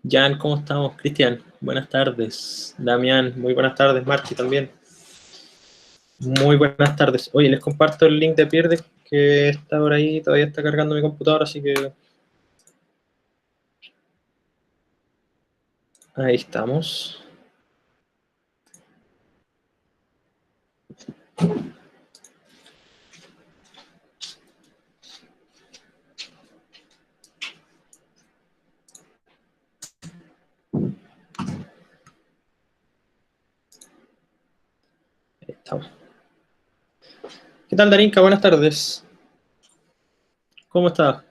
Jan, ¿cómo estamos? Cristian, buenas tardes. Damián, muy buenas tardes. Marchi también. Muy buenas tardes. Oye, les comparto el link de Pierde que está por ahí, todavía está cargando mi computadora, así que ahí estamos. Ahí estamos. ¿Qué tal, Darinka? Buenas tardes. ¿Cómo estás?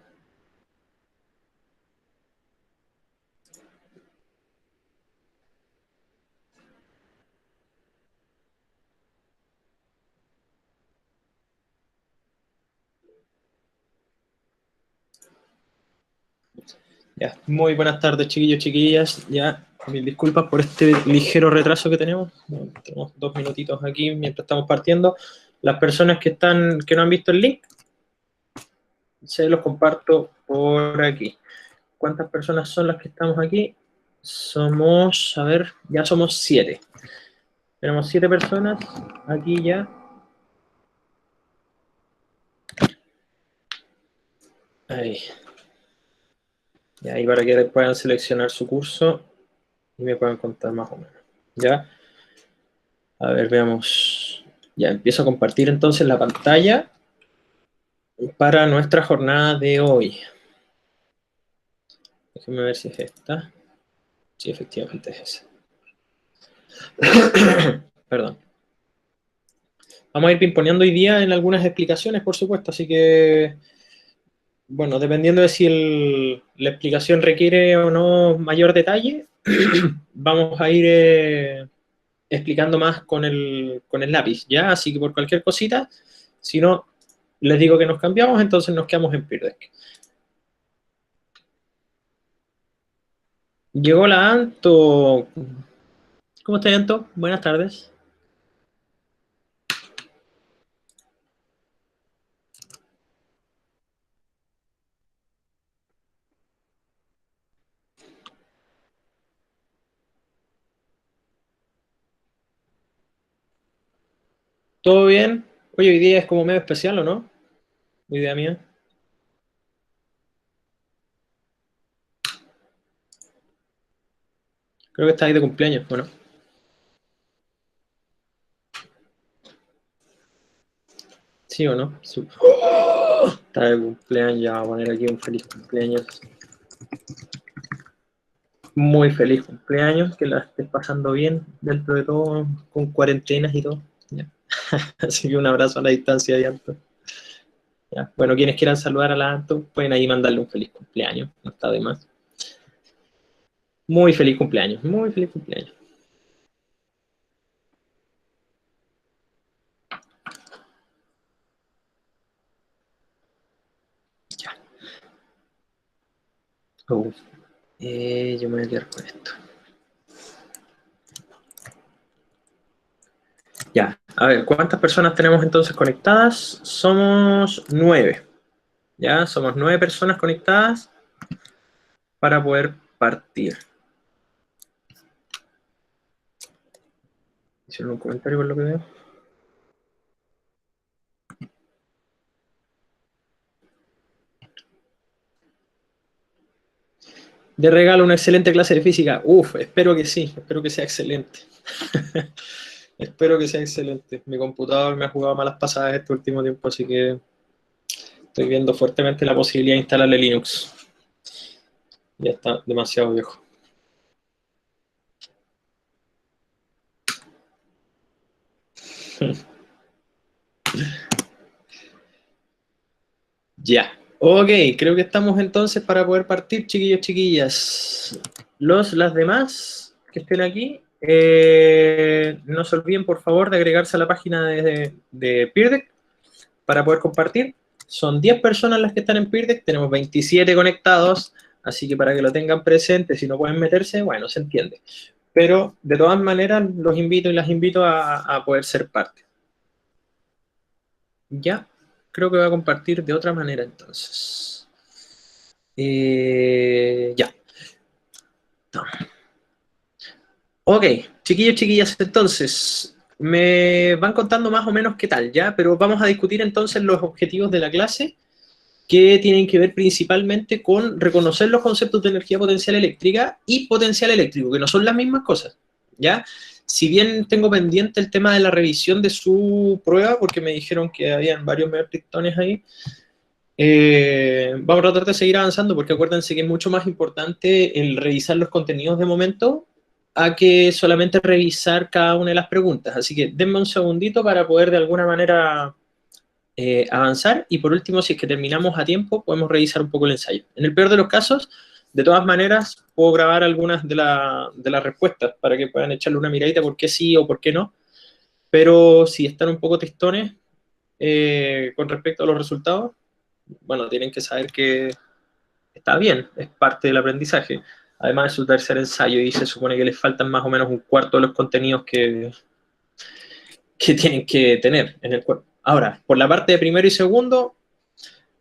Ya, muy buenas tardes, chiquillos, chiquillas. Ya, mil disculpas por este ligero retraso que tenemos. Tenemos 2 minutitos aquí mientras estamos partiendo. Las personas que no han visto el link, se los comparto por aquí. ¿Cuántas personas son las que estamos aquí? Somos, a ver, ya somos 7. Tenemos 7 personas aquí ya. Ahí. Y ahí para que puedan seleccionar su curso y me puedan contar más o menos. ¿Ya? A ver, veamos. Ya, empiezo a compartir entonces la pantalla para nuestra jornada de hoy. Déjenme ver si es esta. Sí, efectivamente es esa. Perdón. Vamos a ir pimponeando hoy día en algunas explicaciones, por supuesto, así que, bueno, dependiendo de si la explicación requiere o no mayor detalle, vamos a ir explicando más con el lápiz, ¿ya? Así que por cualquier cosita, si no les digo que nos cambiamos, entonces nos quedamos en Peer Deck. Llegó la Anto. ¿Cómo estás, Anto? Buenas tardes. ¿Todo bien? Oye, hoy día es como medio especial, ¿o no? Idea mía. Creo que está ahí de cumpleaños, bueno. ¿Sí o no? Sí. Está de cumpleaños, ya voy a poner aquí un feliz cumpleaños. Muy feliz cumpleaños, que la estés pasando bien dentro de todo, con cuarentenas y todo. ¿Ya? Así que un abrazo a la distancia de Anto. ¿Ya? Bueno, quienes quieran saludar a la Anto, pueden ahí mandarle un feliz cumpleaños, no está de más. Muy feliz cumpleaños, muy feliz cumpleaños. Ya. Yo me voy a quedar con esto. Ya, a ver, ¿cuántas personas tenemos entonces conectadas? Somos 9. Ya, somos 9 personas conectadas para poder partir. ¿Hicieron un comentario por lo que veo? De regalo una excelente clase de física. Uf, espero que sí, espero que sea excelente. Espero que sea excelente. Mi computador me ha jugado malas pasadas este último tiempo, así que estoy viendo fuertemente la posibilidad de instalarle Linux. Ya está demasiado viejo. Ya. Ok, creo que estamos entonces para poder partir, chiquillos, chiquillas. Las demás que estén aquí, no se olviden, por favor, de agregarse a la página de Peer Deck para poder compartir. Son 10 personas las que están en Peer Deck, tenemos 27 conectados, así que para que lo tengan presente, si no pueden meterse, bueno, se entiende. Pero de todas maneras, los invito y las invito a poder ser parte. Ya, creo que voy a compartir de otra manera entonces. Ya. Listo. Ok, chiquillos, chiquillas, entonces, me van contando más o menos qué tal, ¿ya? Pero vamos a discutir entonces los objetivos de la clase, que tienen que ver principalmente con reconocer los conceptos de energía potencial eléctrica y potencial eléctrico, que no son las mismas cosas, ¿ya? Si bien tengo pendiente el tema de la revisión de su prueba, porque me dijeron que habían varios metrictones ahí, vamos a tratar de seguir avanzando, porque acuérdense que es mucho más importante el revisar los contenidos de momento a que solamente revisar cada una de las preguntas. Así que denme un segundito para poder de alguna manera avanzar, y por último, si es que terminamos a tiempo, podemos revisar un poco el ensayo. En el peor de los casos, de todas maneras, puedo grabar algunas de las respuestas para que puedan echarle una miradita por qué sí o por qué no, pero si están un poco tristones con respecto a los resultados, bueno, tienen que saber que está bien, es parte del aprendizaje. Además, es su tercer ensayo y se supone que les faltan más o menos un cuarto de los contenidos que tienen que tener en el cuerpo. Ahora, por la parte de primero y segundo,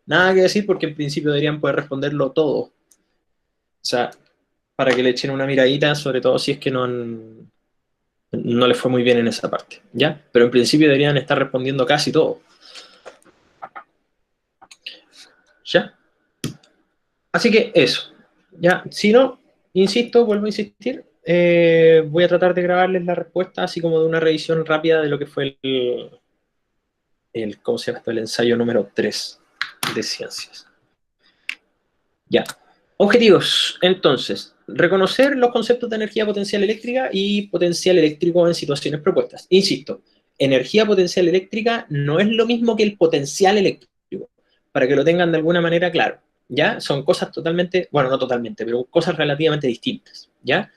nada que decir, porque en principio deberían poder responderlo todo. O sea, para que le echen una miradita, sobre todo si es que no les fue muy bien en esa parte, ¿ya? Pero en principio deberían estar respondiendo casi todo. ¿Ya? Así que eso, ¿ya? Si no, insisto, vuelvo a insistir, voy a tratar de grabarles la respuesta, así como de una revisión rápida de lo que fue ¿cómo se llama esto? El ensayo número 3 de ciencias. Ya. Objetivos, entonces, reconocer los conceptos de energía potencial eléctrica y potencial eléctrico en situaciones propuestas. Insisto, energía potencial eléctrica no es lo mismo que el potencial eléctrico, para que lo tengan de alguna manera claro, ¿ya? Son cosas totalmente, bueno, no totalmente, pero cosas relativamente distintas, ¿ya?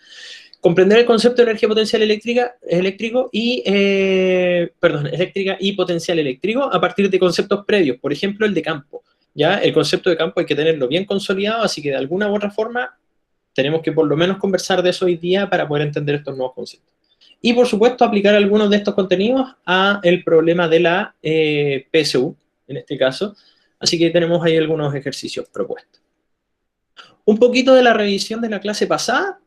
Comprender el concepto de energía potencial eléctrico y, eléctrica y potencial eléctrico a partir de conceptos previos, por ejemplo, el de campo. ¿Ya? El concepto de campo hay que tenerlo bien consolidado, así que de alguna u otra forma tenemos que por lo menos conversar de eso hoy día para poder entender estos nuevos conceptos. Y por supuesto aplicar algunos de estos contenidos a el problema de la PSU, en este caso. Así que tenemos ahí algunos ejercicios propuestos. Un poquito de la revisión de la clase pasada,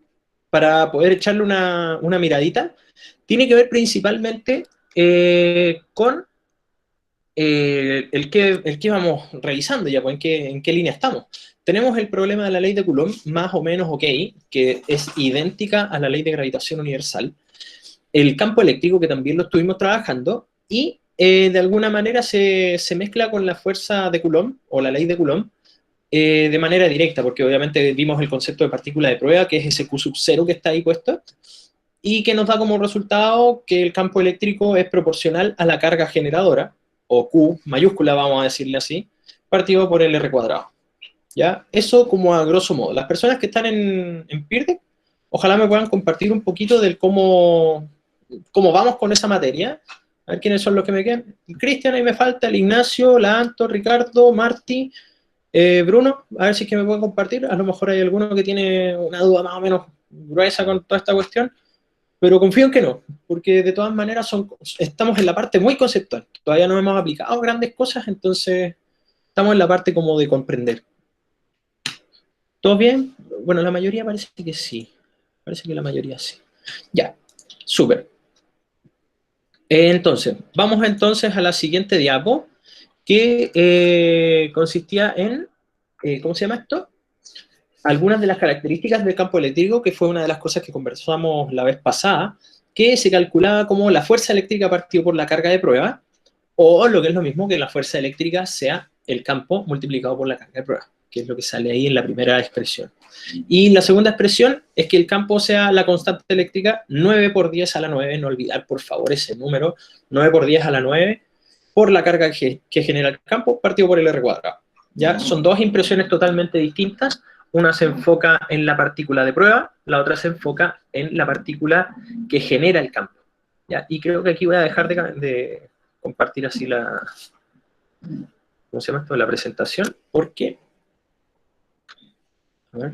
para poder echarle una miradita, tiene que ver principalmente con el que vamos revisando ya, pues, en qué línea estamos. Tenemos el problema de la ley de Coulomb, más o menos ok, que es idéntica a la ley de gravitación universal. El campo eléctrico, que también lo estuvimos trabajando, y de alguna manera se mezcla con la fuerza de Coulomb, o la ley de Coulomb, de manera directa, porque obviamente vimos el concepto de partícula de prueba, que es ese Q sub 0 que está ahí puesto, y que nos da como resultado que el campo eléctrico es proporcional a la carga generadora, o Q mayúscula, vamos a decirle así, partido por el R cuadrado. ¿Ya? Eso como a grosso modo. Las personas que están en PIRDE, ojalá me puedan compartir un poquito del cómo vamos con esa materia. A ver quiénes son los que me quedan. Cristian, ahí me falta, el Ignacio, la Anto, Ricardo, Marti, Bruno, a ver si es que me pueden compartir. A lo mejor hay alguno que tiene una duda más o menos gruesa con toda esta cuestión, pero confío en que no, porque de todas maneras estamos en la parte muy conceptual. Todavía no hemos aplicado grandes cosas, entonces estamos en la parte como de comprender. ¿Todo bien? Bueno, la mayoría parece que sí. Parece que la mayoría sí. Ya, súper. Entonces, vamos entonces a la siguiente diapo, que consistía en, ¿cómo se llama esto? Algunas de las características del campo eléctrico, que fue una de las cosas que conversamos la vez pasada, que se calculaba como la fuerza eléctrica partido por la carga de prueba, o lo que es lo mismo que la fuerza eléctrica sea el campo multiplicado por la carga de prueba, que es lo que sale ahí en la primera expresión. Y la segunda expresión es que el campo sea la constante eléctrica 9 por 10 a la 9, no olvidar por favor ese número, 9 por 10 a la 9, por la carga que genera el campo partido por el R cuadrado. ¿Ya? Son dos impresiones totalmente distintas. Una se enfoca en la partícula de prueba, la otra se enfoca en la partícula que genera el campo. ¿Ya? Y creo que aquí voy a dejar de compartir así ¿cómo se llama esto? La presentación, porque, a ver,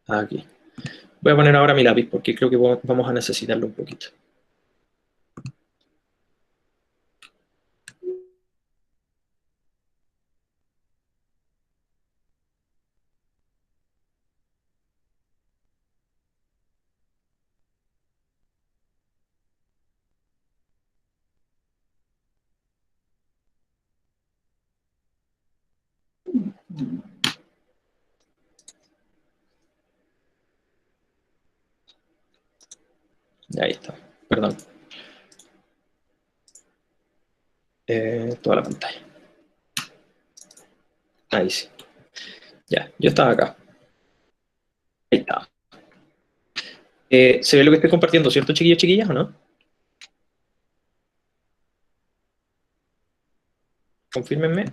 aquí. Voy a poner ahora mi lápiz, porque creo que vamos a necesitarlo un poquito. Ahí está, perdón. Toda la pantalla. Ahí sí. Ya, yo estaba acá. Ahí está. ¿Se ve lo que estoy compartiendo, cierto, chiquillos, chiquillas, o no? Confírmenme.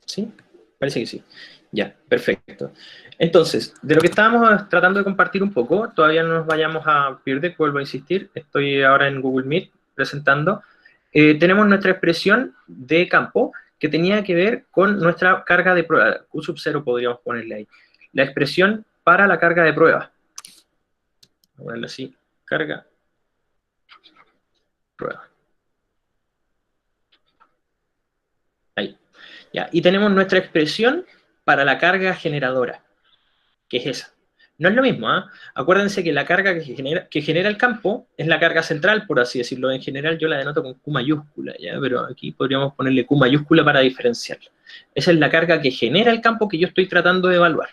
¿Sí? Parece que sí. Ya, perfecto. Entonces, de lo que estábamos tratando de compartir un poco, todavía no nos vayamos a perder, vuelvo a insistir, estoy ahora en Google Meet presentando. Tenemos nuestra expresión de campo que tenía que ver con nuestra carga de prueba. Q sub 0 podríamos ponerle ahí. La expresión para la carga de prueba. Voy a ponerle así, carga, prueba. Ahí. Ya. Y tenemos nuestra expresión para la carga generadora, que es esa. No es lo mismo, ¿eh? Acuérdense que la carga que genera el campo es la carga central, por así decirlo. En general yo la denoto con Q mayúscula, ¿ya? Pero aquí podríamos ponerle Q mayúscula para diferenciarla. Esa es la carga que genera el campo que yo estoy tratando de evaluar.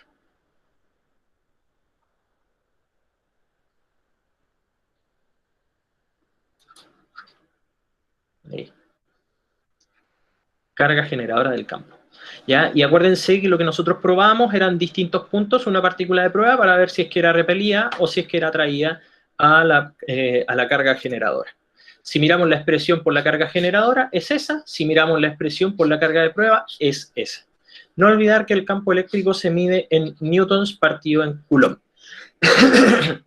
Ahí. Carga generadora del campo. ¿Ya? Y acuérdense que lo que nosotros probábamos eran distintos puntos, una partícula de prueba, para ver si es que era repelida o si es que era atraída a la carga generadora. Si miramos la expresión por la carga generadora, es esa. Si miramos la expresión por la carga de prueba, es esa. No olvidar que el campo eléctrico se mide en newtons partido en coulomb.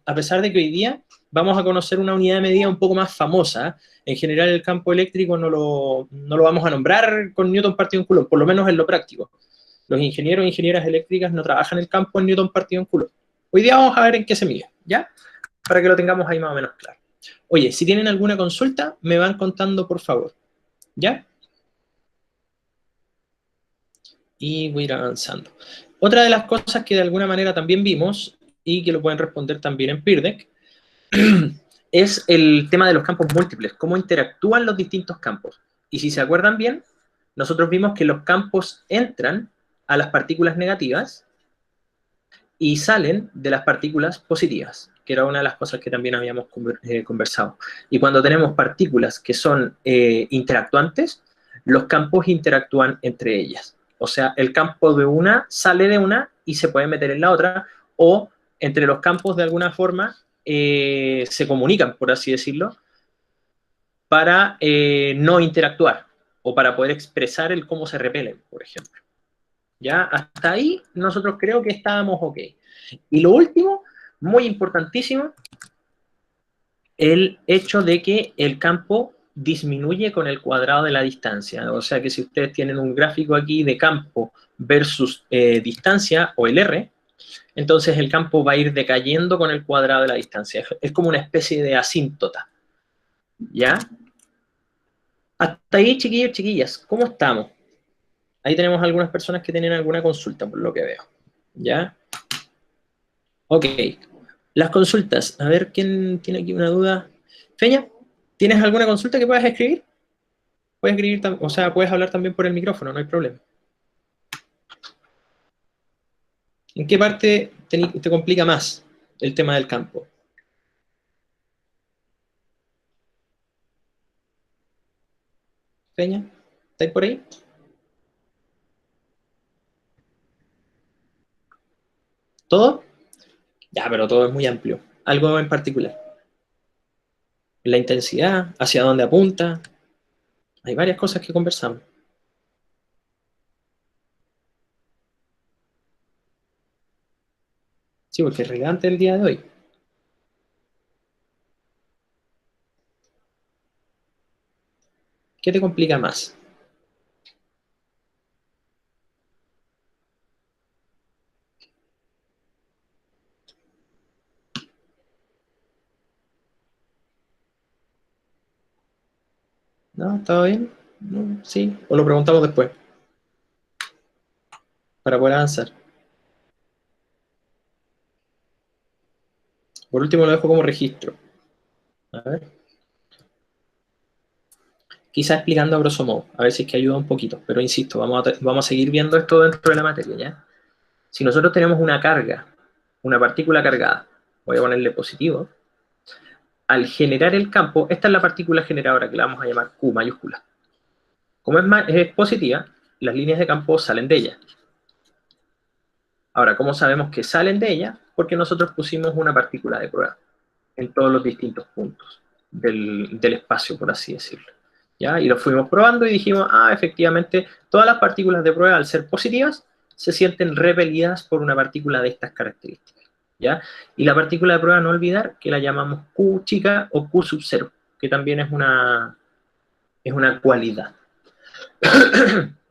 A pesar de que hoy día vamos a conocer una unidad de medida un poco más famosa. En general el campo eléctrico no lo vamos a nombrar con newton partido en coulomb, por lo menos en lo práctico. Los ingenieros e ingenieras eléctricas no trabajan el campo en newton partido en coulomb. Hoy día vamos a ver en qué se mide, ¿ya? Para que lo tengamos ahí más o menos claro. Oye, si tienen alguna consulta, me van contando, por favor, ¿ya? Y voy a ir avanzando. Otra de las cosas que de alguna manera también vimos, y que lo pueden responder también en PeerDeck, es el tema de los campos múltiples, cómo interactúan los distintos campos. Y si se acuerdan bien, nosotros vimos que los campos entran a las partículas negativas y salen de las partículas positivas, que era una de las cosas que también habíamos conversado. Y cuando tenemos partículas que son interactuantes, los campos interactúan entre ellas. O sea, el campo de una sale de una y se puede meter en la otra, o entre los campos de alguna forma se comunican, por así decirlo, para no interactuar o para poder expresar el cómo se repelen, por ejemplo. ¿Ya? Hasta ahí nosotros creo que estábamos ok. Y lo último, muy importantísimo, el hecho de que el campo disminuye con el cuadrado de la distancia. O sea que si ustedes tienen un gráfico aquí de campo versus distancia, o el R, entonces el campo va a ir decayendo con el cuadrado de la distancia. Es como una especie de asíntota. ¿Ya? Hasta ahí, chiquillos, chiquillas, ¿cómo estamos? Ahí tenemos algunas personas que tienen alguna consulta, por lo que veo. ¿Ya? Ok. Las consultas. A ver, ¿quién tiene aquí una duda? Feña, ¿tienes alguna consulta que puedas escribir? Puedes escribir, o sea, puedes hablar también por el micrófono, no hay problema. ¿En qué parte te complica más el tema del campo? Feña, ¿estáis por ahí? ¿Todo? Ya, pero todo es muy amplio. Algo en particular. La intensidad, hacia dónde apunta. Hay varias cosas que conversamos. Sí, porque es relevante el día de hoy. ¿Qué te complica más? ¿No? ¿Todo bien? ¿No? ¿Sí? ¿O lo preguntamos después? Para poder avanzar. Por último lo dejo como registro. A ver. Quizá explicando a grosso modo, a ver si es que ayuda un poquito. Pero insisto, vamos a seguir viendo esto dentro de la materia, ¿ya? Si nosotros tenemos una carga, una partícula cargada, voy a ponerle positivo, al generar el campo, esta es la partícula generadora que la vamos a llamar Q mayúscula. Como es positiva, las líneas de campo salen de ella. Ahora, ¿cómo sabemos que salen de ella? Porque nosotros pusimos una partícula de prueba en todos los distintos puntos del espacio, por así decirlo. ¿Ya? Y lo fuimos probando y dijimos, efectivamente, todas las partículas de prueba, al ser positivas, se sienten repelidas por una partícula de estas características. ¿Ya? Y la partícula de prueba, no olvidar, que la llamamos Q chica o Q sub 0, que también es una cualidad.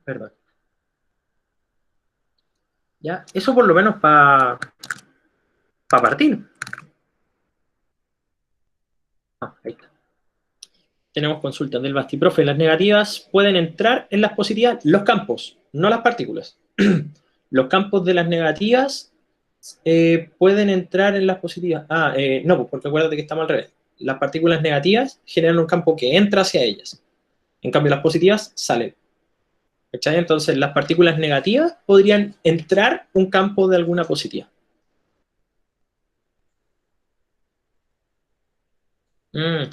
Perdón. ¿Ya? Eso por lo menos para partir. Ahí está. Tenemos consultas del Basti. Profe, las negativas pueden entrar en las positivas, los campos, no las partículas. Los campos de las negativas pueden entrar en las positivas. No, pues porque acuérdate que estamos al revés. Las partículas negativas generan un campo que entra hacia ellas. En cambio, las positivas salen. ¿Cachai? Entonces, las partículas negativas podrían entrar un campo de alguna positiva.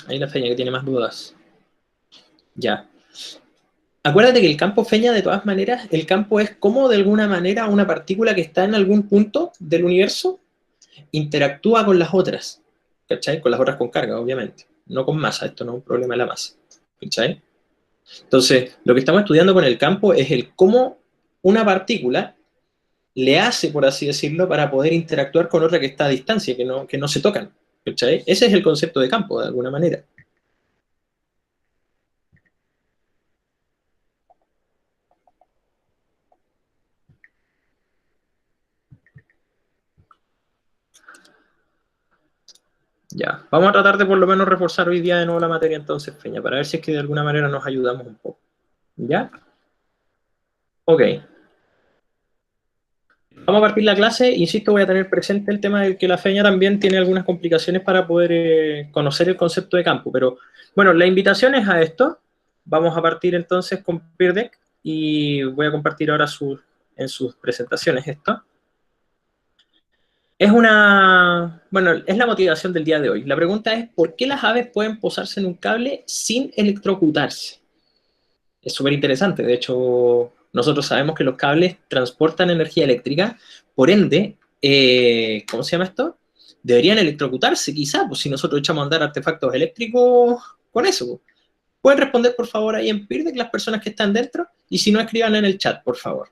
Ahí la Feña que tiene más dudas. Ya. Acuérdate que el campo Feña, de todas maneras, el campo es como de alguna manera una partícula que está en algún punto del universo interactúa con las otras. ¿Cachai? Con las otras con carga, obviamente. No con masa, esto no es un problema de la masa. ¿Cachai? Entonces, lo que estamos estudiando con el campo es el cómo una partícula le hace, por así decirlo, para poder interactuar con otra que está a distancia, que no se tocan. ¿Cachai? Ese es el concepto de campo, de alguna manera. Ya, vamos a tratar de por lo menos reforzar hoy día de nuevo la materia entonces, Peña, para ver si es que de alguna manera nos ayudamos un poco. ¿Ya? Ok. Vamos a partir la clase, insisto, voy a tener presente el tema de que la Feña también tiene algunas complicaciones para poder conocer el concepto de campo, pero bueno, la invitación es a esto. Vamos a partir entonces con Peer y voy a compartir ahora en sus presentaciones esto. Bueno, es la motivación del día de hoy. La pregunta es, ¿por qué las aves pueden posarse en un cable sin electrocutarse? Es súper interesante. De hecho, nosotros sabemos que los cables transportan energía eléctrica, por ende, ¿cómo se llama esto? Deberían electrocutarse, quizá, pues si nosotros echamos a andar artefactos eléctricos con eso. Pues. Pueden responder, por favor, ahí en Peerdeck las personas que están dentro, y si no, escriban en el chat, por favor.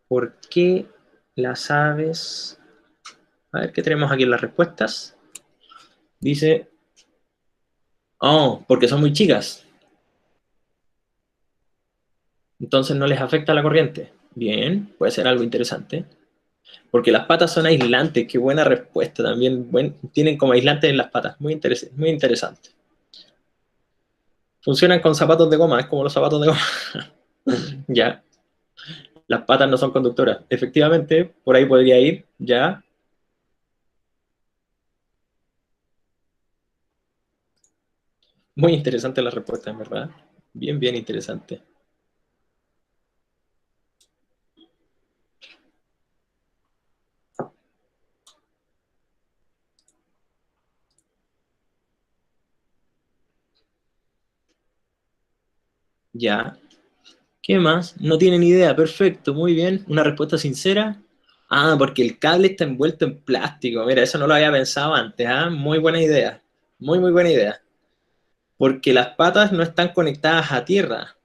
¿Por qué las aves? A ver qué tenemos aquí en las respuestas. Dice, porque son muy chicas. Entonces no les afecta la corriente. Bien, puede ser algo interesante. Porque las patas son aislantes. Qué buena respuesta también. Tienen como aislantes en las patas. Muy interesante. Funcionan con zapatos de goma. Es como los zapatos de goma. Ya. Las patas no son conductoras. Efectivamente, por ahí podría ir. Ya. Muy interesante la respuesta, en verdad. Bien interesante. Ya. ¿Qué más? No tienen idea. Perfecto, muy bien. Una respuesta sincera. Porque el cable está envuelto en plástico. Mira, eso no lo había pensado antes. Muy buena idea. Muy buena idea. Porque las patas no están conectadas a tierra.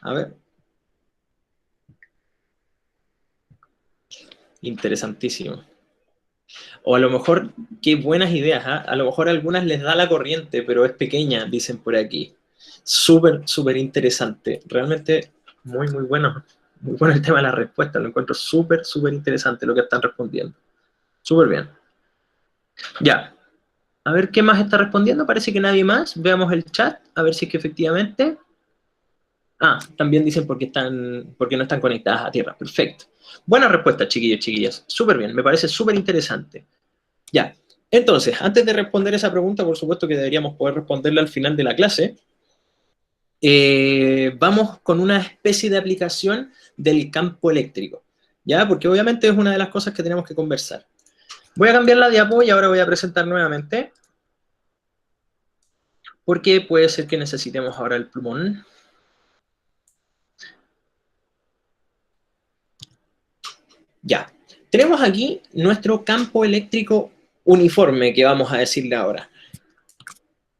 A ver. Interesantísimo. O a lo mejor, qué buenas ideas. A lo mejor a algunas les da la corriente, pero es pequeña, dicen por aquí. Súper interesante. Realmente muy bueno. Muy bueno el tema de la respuesta. Lo encuentro súper interesante lo que están respondiendo. Súper bien. Ya. A ver qué más está respondiendo. Parece que nadie más. Veamos el chat. A ver si es que efectivamente. Ah, también dicen porque no están conectadas a tierra. Perfecto. Buena respuesta, chiquillos, chiquillas. Súper bien, me parece súper interesante. Ya, entonces, antes de responder esa pregunta, por supuesto que deberíamos poder responderla al final de la clase, vamos con una especie de aplicación del campo eléctrico, ¿ya? Porque obviamente es una de las cosas que tenemos que conversar. Voy a cambiar la diapo y ahora voy a presentar nuevamente, porque puede ser que necesitemos ahora el plumón. Ya, tenemos aquí nuestro campo eléctrico uniforme que vamos a decirle ahora.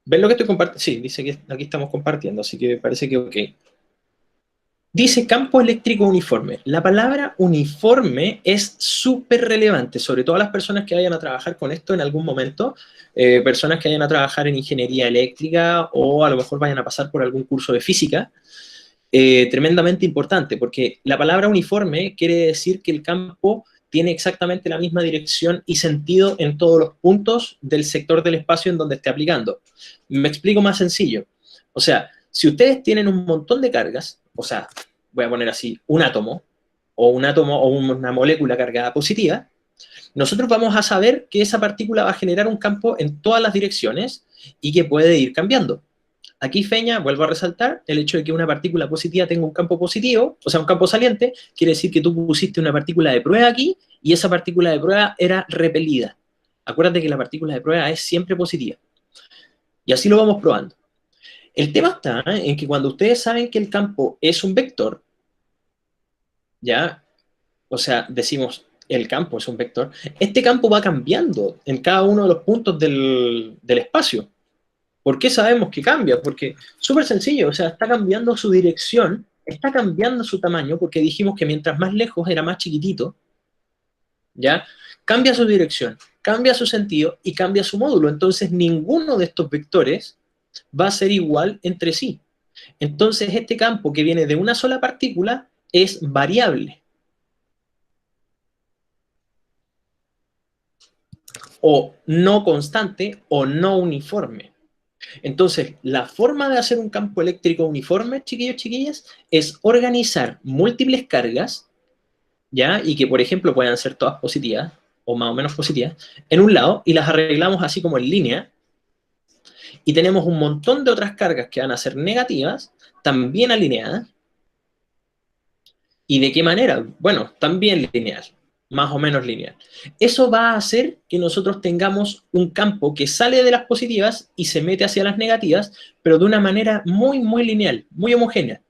¿Ven lo que estoy compartiendo? Sí, dice que aquí estamos compartiendo, así que parece que ok. Dice campo eléctrico uniforme. La palabra uniforme es súper relevante, sobre todo a las personas que vayan a trabajar con esto en algún momento, personas que vayan a trabajar en ingeniería eléctrica o a lo mejor vayan a pasar por algún curso de física. Tremendamente importante, porque la palabra uniforme quiere decir que el campo tiene exactamente la misma dirección y sentido en todos los puntos del sector del espacio en donde esté aplicando. Me explico más sencillo. O sea, si ustedes tienen un montón de cargas, o sea, voy a poner así, un átomo o una molécula cargada positiva, nosotros vamos a saber que esa partícula va a generar un campo en todas las direcciones y que puede ir cambiando. Aquí Feña, vuelvo a resaltar, el hecho de que una partícula positiva tenga un campo positivo, o sea, un campo saliente, quiere decir que tú pusiste una partícula de prueba aquí y esa partícula de prueba era repelida. Acuérdate que la partícula de prueba es siempre positiva. Y así lo vamos probando. El tema está en que cuando ustedes saben que el campo es un vector, ¿ya? O sea, decimos el campo es un vector, este campo va cambiando en cada uno de los puntos del espacio. ¿Por qué sabemos que cambia? Porque súper sencillo, o sea, está cambiando su dirección, está cambiando su tamaño, porque dijimos que mientras más lejos era más chiquitito, ¿ya? Cambia su dirección, cambia su sentido y cambia su módulo. Entonces, ninguno de estos vectores va a ser igual entre sí. Entonces, este campo que viene de una sola partícula es variable. O no constante o no uniforme. Entonces, la forma de hacer un campo eléctrico uniforme, chiquillos, chiquillas, es organizar múltiples cargas, ¿ya? Y que, por ejemplo, puedan ser todas positivas, o más o menos positivas, en un lado, y las arreglamos así como en línea, y tenemos un montón de otras cargas que van a ser negativas, también alineadas. ¿Y de qué manera? Bueno, también lineal, más o menos lineal. Eso va a hacer que nosotros tengamos un campo que sale de las positivas y se mete hacia las negativas, pero de una manera muy, muy lineal, muy homogénea.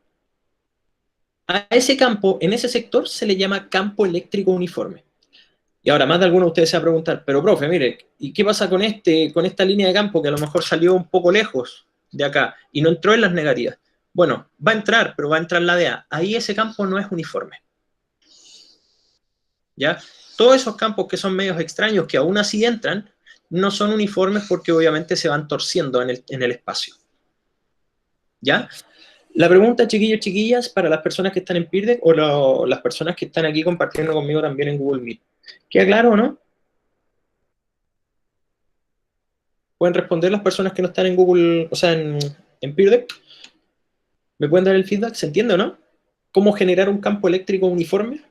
A ese campo, en ese sector, se le llama campo eléctrico uniforme. Y ahora, más de alguno de ustedes se va a preguntar, pero profe, mire, ¿y qué pasa con esta línea de campo que a lo mejor salió un poco lejos de acá y no entró en las negativas? Bueno, va a entrar, pero va a entrar la de A. Ahí ese campo no es uniforme. ¿Ya? Todos esos campos que son medios extraños, que aún así entran, no son uniformes porque obviamente se van torciendo en el espacio. ¿Ya? La pregunta, chiquillos, chiquillas, para las personas que están en Peerdeck o las personas que están aquí compartiendo conmigo también en Google Meet. ¿Queda claro o no? ¿Pueden responder las personas que no están en Google, o sea, en Peerdeck? ¿Me pueden dar el feedback? ¿Se entiende o no? ¿Cómo generar un campo eléctrico uniforme?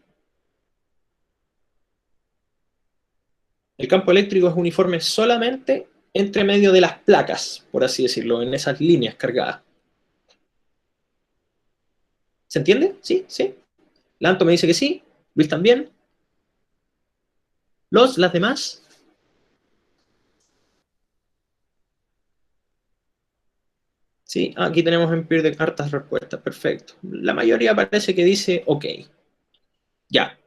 El campo eléctrico es uniforme solamente entre medio de las placas, por así decirlo, en esas líneas cargadas. ¿Se entiende? ¿Sí? ¿Sí? Lanto me dice que sí. Luis también. Las demás. Sí, aquí tenemos en Peer de cartas respuestas. Perfecto. La mayoría parece que dice ok. Ya.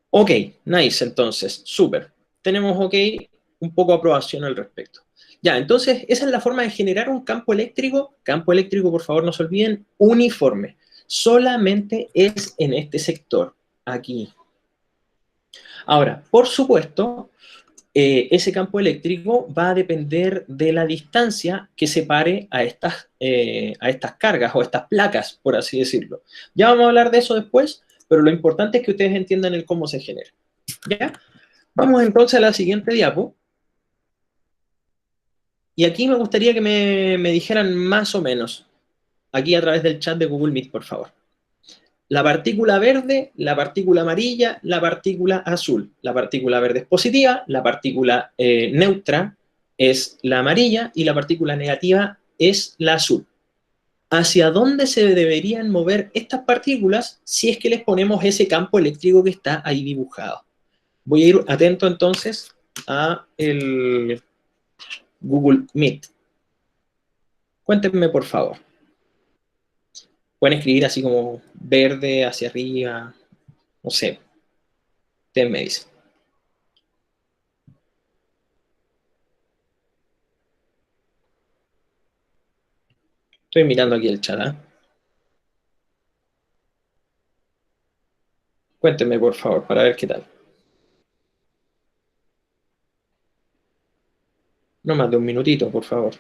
Ok, nice, entonces. Súper. Tenemos ok, un poco de aprobación al respecto. Ya, entonces, esa es la forma de generar un campo eléctrico, por favor, no se olviden, uniforme. Solamente es en este sector, aquí. Ahora, por supuesto, ese campo eléctrico va a depender de la distancia que separe a estas cargas o estas placas, por así decirlo. Ya vamos a hablar de eso después, pero lo importante es que ustedes entiendan el cómo se genera. ¿Ya? Vamos entonces a la siguiente diapo. Y aquí me gustaría que me dijeran más o menos. aquí a través del chat de Google Meet, por favor. La partícula verde, la partícula amarilla, la partícula azul. La partícula verde es positiva, la partícula neutra es la amarilla y la partícula negativa es la azul. ¿Hacia dónde se deberían mover estas partículas si es que les ponemos ese campo eléctrico que está ahí dibujado? Voy a ir atento entonces a el Google Meet. Cuéntenme, por favor. Pueden escribir así como verde hacia arriba, no sé. Ustedes me dicen. Estoy mirando aquí el chat, ¿eh? Cuéntenme, por favor, para ver qué tal. No más de un minutito, por favor.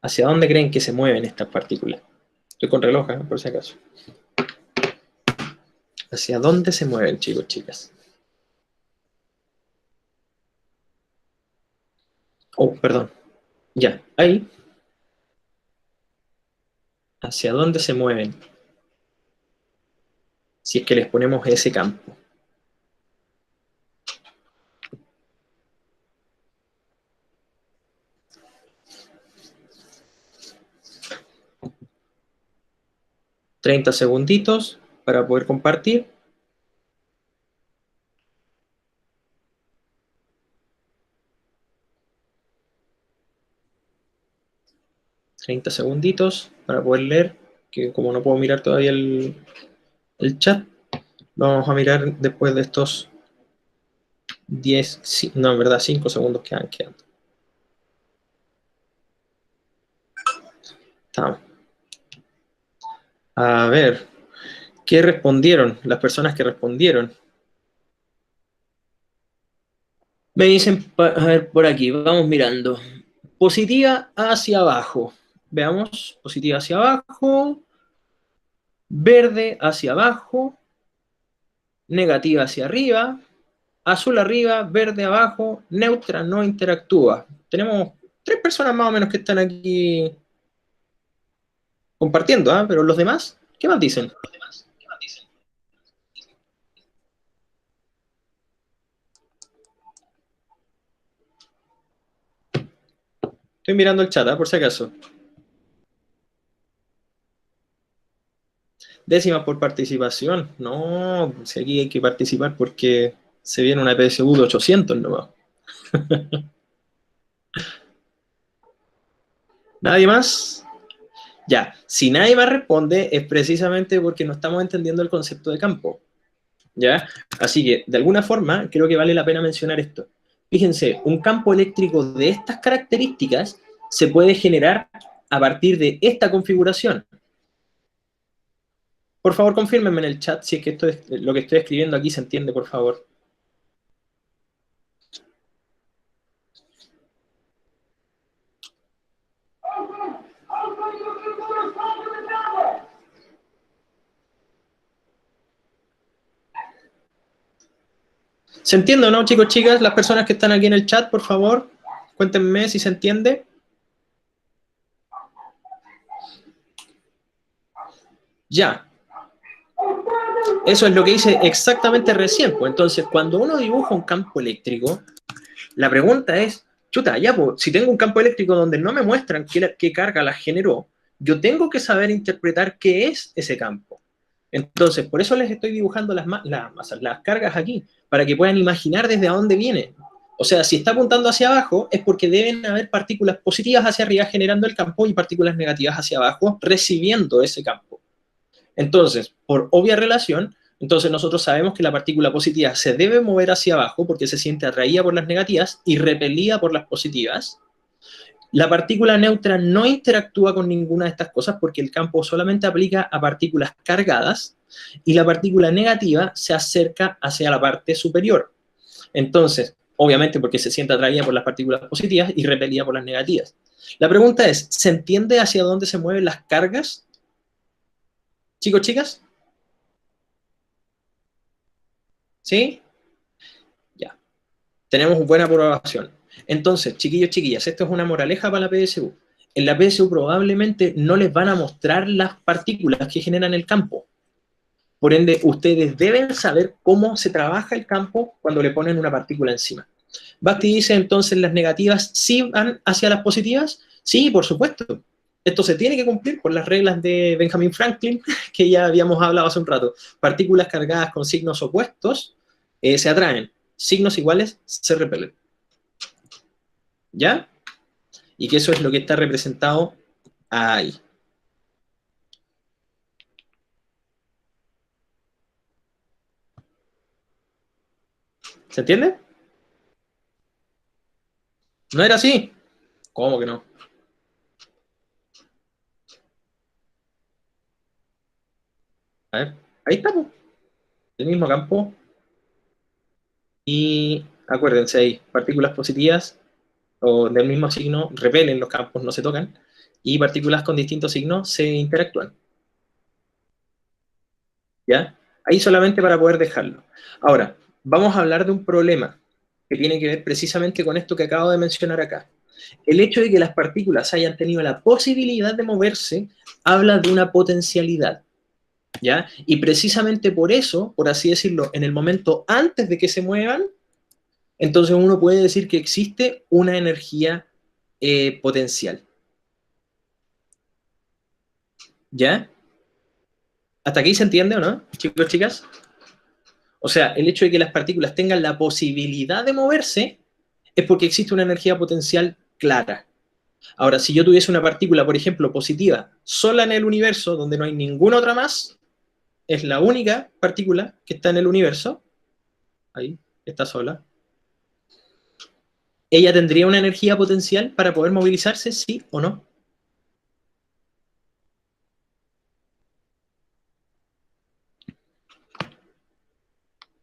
¿Hacia dónde creen que se mueven estas partículas? Estoy con reloj, ¿eh? Por si acaso. ¿Hacia dónde se mueven, chicos, chicas? Oh, perdón. Ya, ahí. ¿Hacia dónde se mueven? Si es que les ponemos ese campo. $30 segunditos para poder compartir. $30 segunditos para poder leer, que como no puedo mirar todavía el chat, lo vamos a mirar después de estos 10, no, en verdad 5 segundos que han quedado. Estamos. A ver, ¿qué respondieron las personas que respondieron? Me dicen, a ver, por aquí, vamos mirando. Positiva hacia abajo. Veamos, positiva hacia abajo, verde hacia abajo, negativa hacia arriba, azul arriba, verde abajo, neutra no interactúa. Tenemos 3 personas más o menos que están aquí compartiendo, ¿eh? Pero los demás, ¿qué más dicen? Estoy mirando el chat, ¿eh? Por si acaso. Décimas por participación. No, si aquí hay que participar porque se viene una PSU de 800 nomás. ¿Nadie más? Ya, si nadie más responde es precisamente porque no estamos entendiendo el concepto de campo. ¿Ya? Así que, de alguna forma, creo que vale la pena mencionar esto. Fíjense, un campo eléctrico de estas características se puede generar a partir de esta configuración. Por favor, confírmenme en el chat si es que esto es, lo que estoy escribiendo aquí se entiende, por favor. ¿Se entiende o no, chicos, chicas? Las personas que están aquí en el chat, por favor, cuéntenme si se entiende. Ya. Eso es lo que hice exactamente recién. Pues entonces, cuando uno dibuja un campo eléctrico, la pregunta es, chuta, ya, pues, si tengo un campo eléctrico donde no me muestran qué carga la generó, yo tengo que saber interpretar qué es ese campo. Entonces, por eso les estoy dibujando las cargas aquí, para que puedan imaginar desde dónde viene. O sea, si está apuntando hacia abajo, es porque deben haber partículas positivas hacia arriba generando el campo y partículas negativas hacia abajo recibiendo ese campo. Entonces, por obvia relación, entonces nosotros sabemos que la partícula positiva se debe mover hacia abajo porque se siente atraída por las negativas y repelida por las positivas. La partícula neutra no interactúa con ninguna de estas cosas porque el campo solamente aplica a partículas cargadas y la partícula negativa se acerca hacia la parte superior. Entonces, obviamente porque se siente atraída por las partículas positivas y repelida por las negativas. La pregunta es, ¿se entiende hacia dónde se mueven las cargas? Chicos, chicas, ¿sí? Ya. Tenemos buena aprobación. Entonces, chiquillos, chiquillas, esto es una moraleja para la PSU. en la PSU probablemente no les van a mostrar las partículas que generan el campo. Por ende, ustedes deben saber cómo se trabaja el campo cuando le ponen una partícula encima. Basti dice, entonces, ¿las negativas sí van hacia las positivas? Sí, por supuesto. Esto se tiene que cumplir por las reglas de Benjamin Franklin, que ya habíamos hablado hace un rato. Partículas cargadas con signos opuestos se atraen. Signos iguales se repelen. ¿Ya? Y que eso es lo que está representado ahí. ¿Se entiende? ¿No era así? ¿Cómo que no? A ver, ahí está, pues. El mismo campo. Y acuérdense ahí, partículas positivas o del mismo signo repelen los campos, no se tocan. Y partículas con distintos signos se interactúan. ¿Ya? Ahí solamente para poder dejarlo. Ahora, vamos a hablar de un problema que tiene que ver precisamente con esto que acabo de mencionar acá. El hecho de que las partículas hayan tenido la posibilidad de moverse habla de una potencialidad, ¿ya? Y precisamente por eso, por así decirlo, en el momento antes de que se muevan, entonces uno puede decir que existe una energía potencial, ¿ya? ¿Hasta aquí se entiende o no, chicos, chicas? O sea, el hecho de que las partículas tengan la posibilidad de moverse es porque existe una energía potencial clara. Ahora, si yo tuviese una partícula, por ejemplo, positiva, sola en el universo, donde no hay ninguna otra más, es la única partícula que está en el universo, ahí está sola, ¿ella tendría una energía potencial para poder movilizarse, sí o no?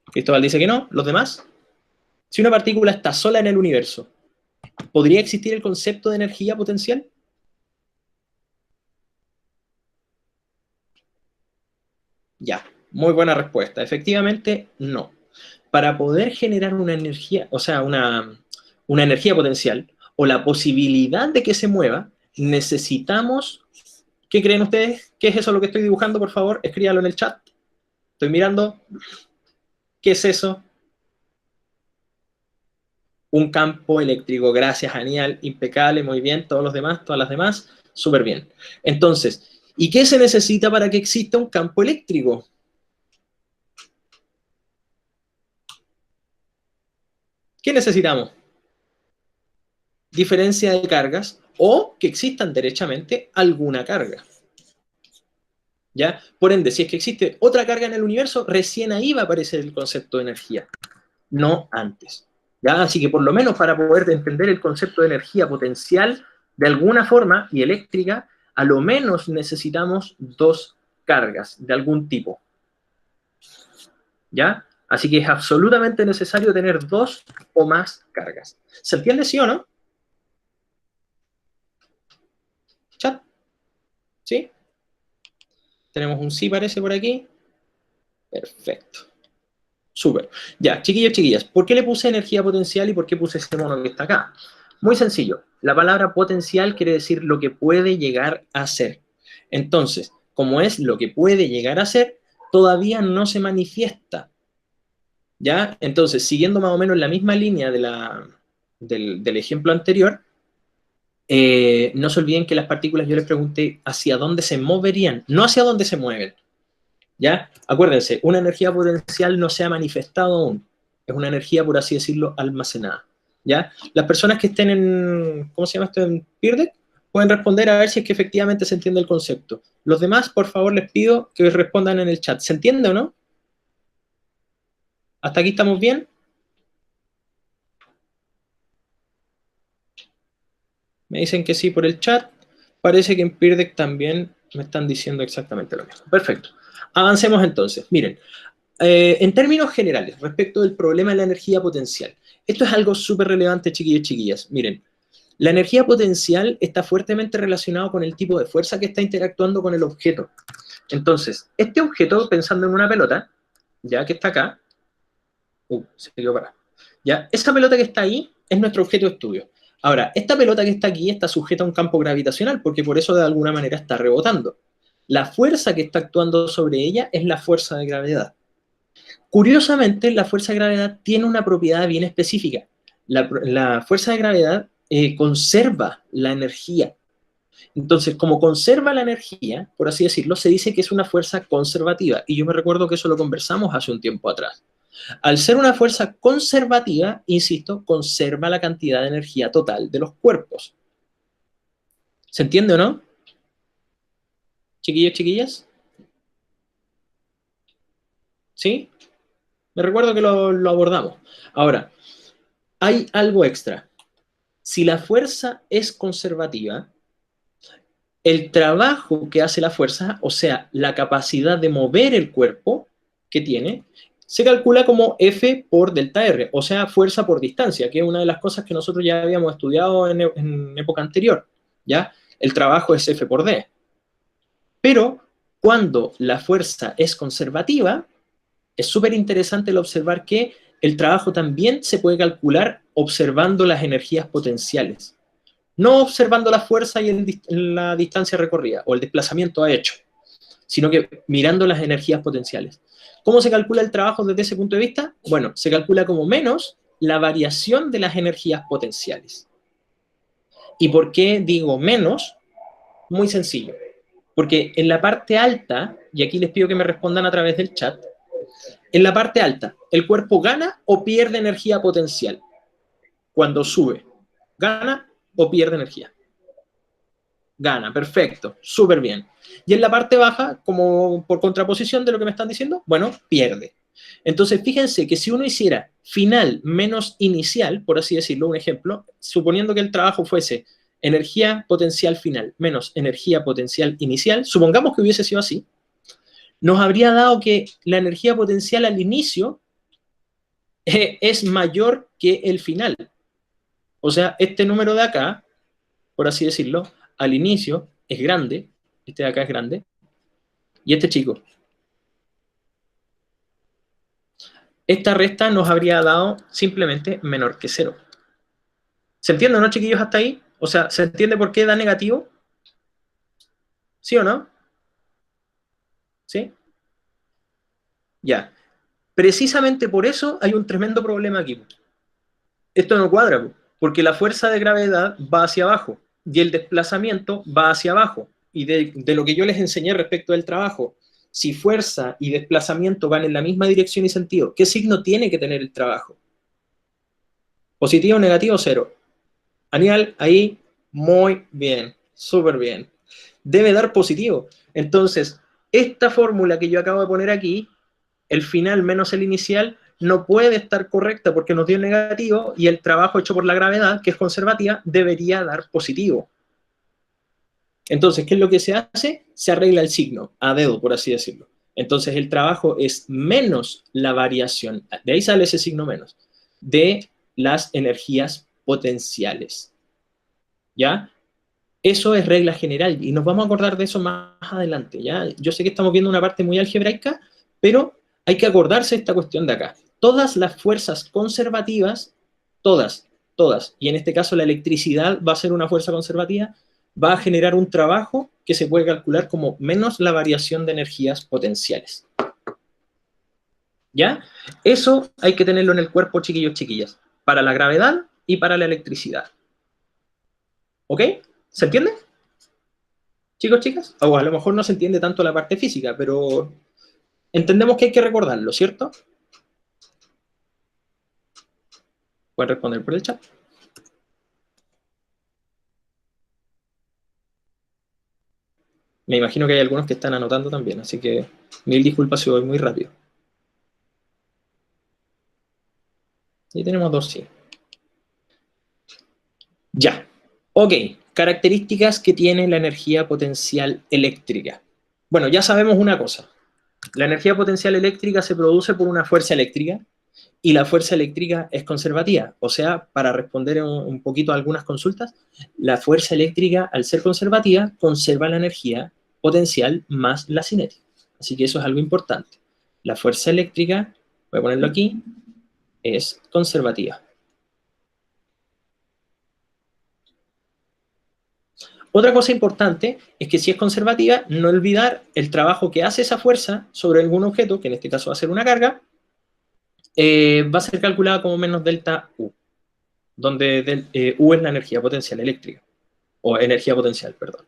Cristóbal dice que no, ¿los demás? Si una partícula está sola en el universo, ¿podría existir el concepto de energía potencial? Ya, muy buena respuesta. Efectivamente, no. Para poder generar una energía, o sea, una energía potencial o la posibilidad de que se mueva, necesitamos, ¿qué creen ustedes? ¿Qué es eso lo que estoy dibujando? Por favor, escríbalo en el chat. Estoy mirando. ¿Qué es eso? Un campo eléctrico. Gracias, genial, impecable, muy bien. Todos los demás, todas las demás, súper bien. Entonces, ¿y qué se necesita para que exista un campo eléctrico? ¿Qué necesitamos? Diferencia de cargas o que existan derechamente alguna carga. ¿Ya? Por ende, si es que existe otra carga en el universo, recién ahí va a aparecer el concepto de energía, no antes. ¿Ya? Así que por lo menos para poder entender el concepto de energía potencial de alguna forma y eléctrica, a lo menos necesitamos dos cargas de algún tipo. ¿Ya? Así que es absolutamente necesario tener dos o más cargas. ¿Se entiende, sí o no? ¿Chat? ¿Sí? Tenemos un sí, parece, por aquí. Perfecto. Súper. Ya, chiquillos, chiquillas, ¿por qué le puse energía potencial y por qué puse este mono que está acá? Muy sencillo. La palabra potencial quiere decir lo que puede llegar a ser. Entonces, como es lo que puede llegar a ser, todavía no se manifiesta. ¿Ya? Entonces, siguiendo más o menos la misma línea del ejemplo anterior, no se olviden que las partículas yo les pregunté hacia dónde se moverían, no hacia dónde se mueven. ¿Ya? Acuérdense, una energía potencial no se ha manifestado aún. Es una energía, por así decirlo, almacenada. ¿Ya? Las personas que estén en, ¿cómo se llama esto? En Peer Deck, pueden responder a ver si es que efectivamente se entiende el concepto. Los demás, por favor, les pido que respondan en el chat. ¿Se entiende o no? ¿Hasta aquí estamos bien? Me dicen que sí por el chat. Parece que en Peer Deck también me están diciendo exactamente lo mismo. Perfecto. Avancemos entonces. Miren, en términos generales, respecto del problema de la energía potencial, esto es algo súper relevante, chiquillos y chiquillas. Miren, la energía potencial está fuertemente relacionado con el tipo de fuerza que está interactuando con el objeto. Entonces, este objeto, pensando en una pelota, ya que está acá, se quedó para. Ya, esa pelota que está ahí es nuestro objeto de estudio. Ahora, esta pelota que está aquí está sujeta a un campo gravitacional, porque por eso de alguna manera está rebotando. La fuerza que está actuando sobre ella es la fuerza de gravedad. Curiosamente, la fuerza de gravedad tiene una propiedad bien específica. La fuerza de gravedad conserva la energía. Entonces, como conserva la energía, por así decirlo, se dice que es una fuerza conservativa. Y yo me recuerdo que eso lo conversamos hace un tiempo atrás. Al ser una fuerza conservativa, insisto, conserva la cantidad de energía total de los cuerpos. ¿Se entiende o no? Chiquillos, chiquillas. ¿Sí? Me recuerdo que lo abordamos. Ahora, hay algo extra. Si la fuerza es conservativa, el trabajo que hace la fuerza, o sea, la capacidad de mover el cuerpo que tiene, se calcula como F por delta R, o sea, fuerza por distancia, que es una de las cosas que nosotros ya habíamos estudiado en época anterior, ¿ya? El trabajo es F por D. Pero cuando la fuerza es conservativa, es súper interesante el observar que el trabajo también se puede calcular observando las energías potenciales. No observando la fuerza y la distancia recorrida o el desplazamiento a hecho, sino que mirando las energías potenciales. ¿Cómo se calcula el trabajo desde ese punto de vista? Bueno, se calcula como menos la variación de las energías potenciales. ¿Y por qué digo menos? Muy sencillo. Porque en la parte alta, y aquí les pido que me respondan a través del chat, en la parte alta, ¿el cuerpo gana o pierde energía potencial? Cuando sube, ¿gana o pierde energía? Gana, perfecto, súper bien. Y en la parte baja, como por contraposición de lo que me están diciendo, bueno, pierde. Entonces, fíjense que si uno hiciera final menos inicial, por así decirlo, un ejemplo, suponiendo que el trabajo fuese energía potencial final menos energía potencial inicial, supongamos que hubiese sido así, nos habría dado que la energía potencial al inicio es mayor que el final. O sea, este número de acá, por así decirlo, al inicio es grande, este de acá es grande, y este chico. Esta resta nos habría dado simplemente menor que 0. ¿Se entiende, no, chiquillos, hasta ahí? O sea, ¿se entiende por qué da negativo? ¿Sí o no? ¿Sí? Ya. Precisamente por eso hay un tremendo problema aquí. Esto no cuadra, porque la fuerza de gravedad va hacia abajo y el desplazamiento va hacia abajo. Y de lo que yo les enseñé respecto del trabajo, si fuerza y desplazamiento van en la misma dirección y sentido, ¿qué signo tiene que tener el trabajo? ¿Positivo, negativo, 0? Aníbal, ahí, muy bien, súper bien. Debe dar positivo. Entonces, esta fórmula que yo acabo de poner aquí, el final menos el inicial, no puede estar correcta porque nos dio negativo y el trabajo hecho por la gravedad, que es conservativa, debería dar positivo. Entonces, ¿qué es lo que se hace? Se arregla el signo, a dedo, por así decirlo. Entonces, el trabajo es menos la variación, de ahí sale ese signo menos, de las energías potenciales. ¿Ya? Eso es regla general y nos vamos a acordar de eso más adelante, ¿ya? Yo sé que estamos viendo una parte muy algebraica, pero hay que acordarse de esta cuestión de acá. Todas las fuerzas conservativas, todas, y en este caso la electricidad va a ser una fuerza conservativa, va a generar un trabajo que se puede calcular como menos la variación de energías potenciales. ¿Ya? Eso hay que tenerlo en el cuerpo, chiquillos, chiquillas, para la gravedad y para la electricidad. ¿Ok? ¿Se entiende? Chicos, chicas, o a lo mejor no se entiende tanto la parte física, pero entendemos que hay que recordarlo, ¿cierto? Pueden responder por el chat. Me imagino que hay algunos que están anotando también, así que mil disculpas si voy muy rápido. Y tenemos dos sí. Ya. Ok, características que tiene la energía potencial eléctrica. Bueno, ya sabemos una cosa. La energía potencial eléctrica se produce por una fuerza eléctrica y la fuerza eléctrica es conservativa. O sea, para responder un poquito a algunas consultas, la fuerza eléctrica, al ser conservativa, conserva la energía potencial más la cinética. Así que eso es algo importante. La fuerza eléctrica, voy a ponerlo aquí, es conservativa. Otra cosa importante es que si es conservativa, no olvidar el trabajo que hace esa fuerza sobre algún objeto, que en este caso va a ser una carga, va a ser calculada como menos delta U, donde U es la energía potencial eléctrica, o energía potencial, perdón.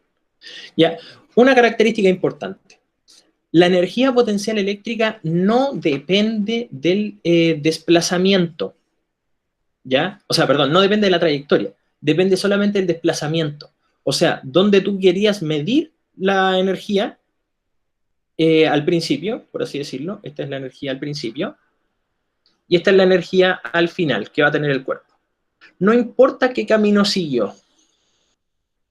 Ya, una característica importante. La energía potencial eléctrica no depende del desplazamiento, ¿ya? O sea, perdón, no depende de la trayectoria, depende solamente del desplazamiento. O sea, donde tú querías medir la energía al principio, por así decirlo, esta es la energía al principio, y esta es la energía al final que va a tener el cuerpo. No importa qué camino siguió,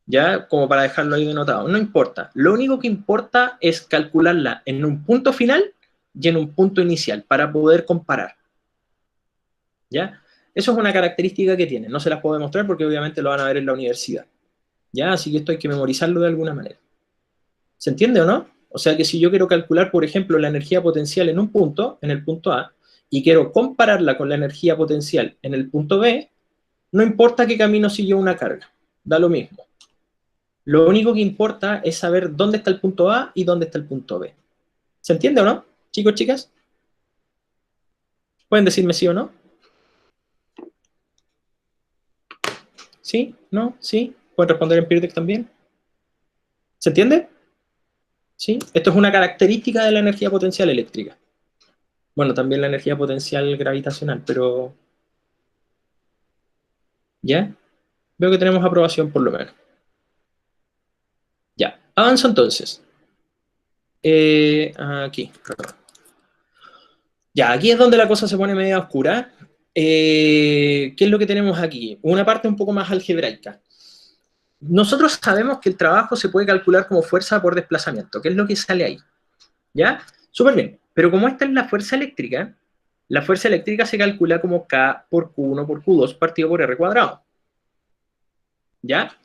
¿ya? Como para dejarlo ahí denotado, no importa. Lo único que importa es calcularla en un punto final y en un punto inicial para poder comparar, ¿ya? Eso es una característica que tiene, no se las puedo demostrar porque obviamente lo van a ver en la universidad, ¿ya? Así que esto hay que memorizarlo de alguna manera. ¿Se entiende o no? O sea que si yo quiero calcular, por ejemplo, la energía potencial en un punto, en el punto A, y quiero compararla con la energía potencial en el punto B, no importa qué camino siguió una carga, da lo mismo. Lo único que importa es saber dónde está el punto A y dónde está el punto B. ¿Se entiende o no, chicos, chicas? ¿Pueden decirme sí o no? ¿Sí? ¿No? ¿Sí? ¿Pueden responder en Peer también? ¿Se entiende? ¿Sí? Esto es una característica de la energía potencial eléctrica. Bueno, también la energía potencial gravitacional, pero... ¿Ya? Veo que tenemos aprobación por lo menos. Ya, avanzo entonces. Aquí. Ya, aquí es donde la cosa se pone media oscura. ¿Qué es lo que tenemos aquí? Una parte un poco más algebraica. Nosotros sabemos que el trabajo se puede calcular como fuerza por desplazamiento, que es lo que sale ahí. ¿Ya? Súper bien. Pero como esta es la fuerza eléctrica se calcula como K por Q1 por Q2 partido por R cuadrado. ¿Ya?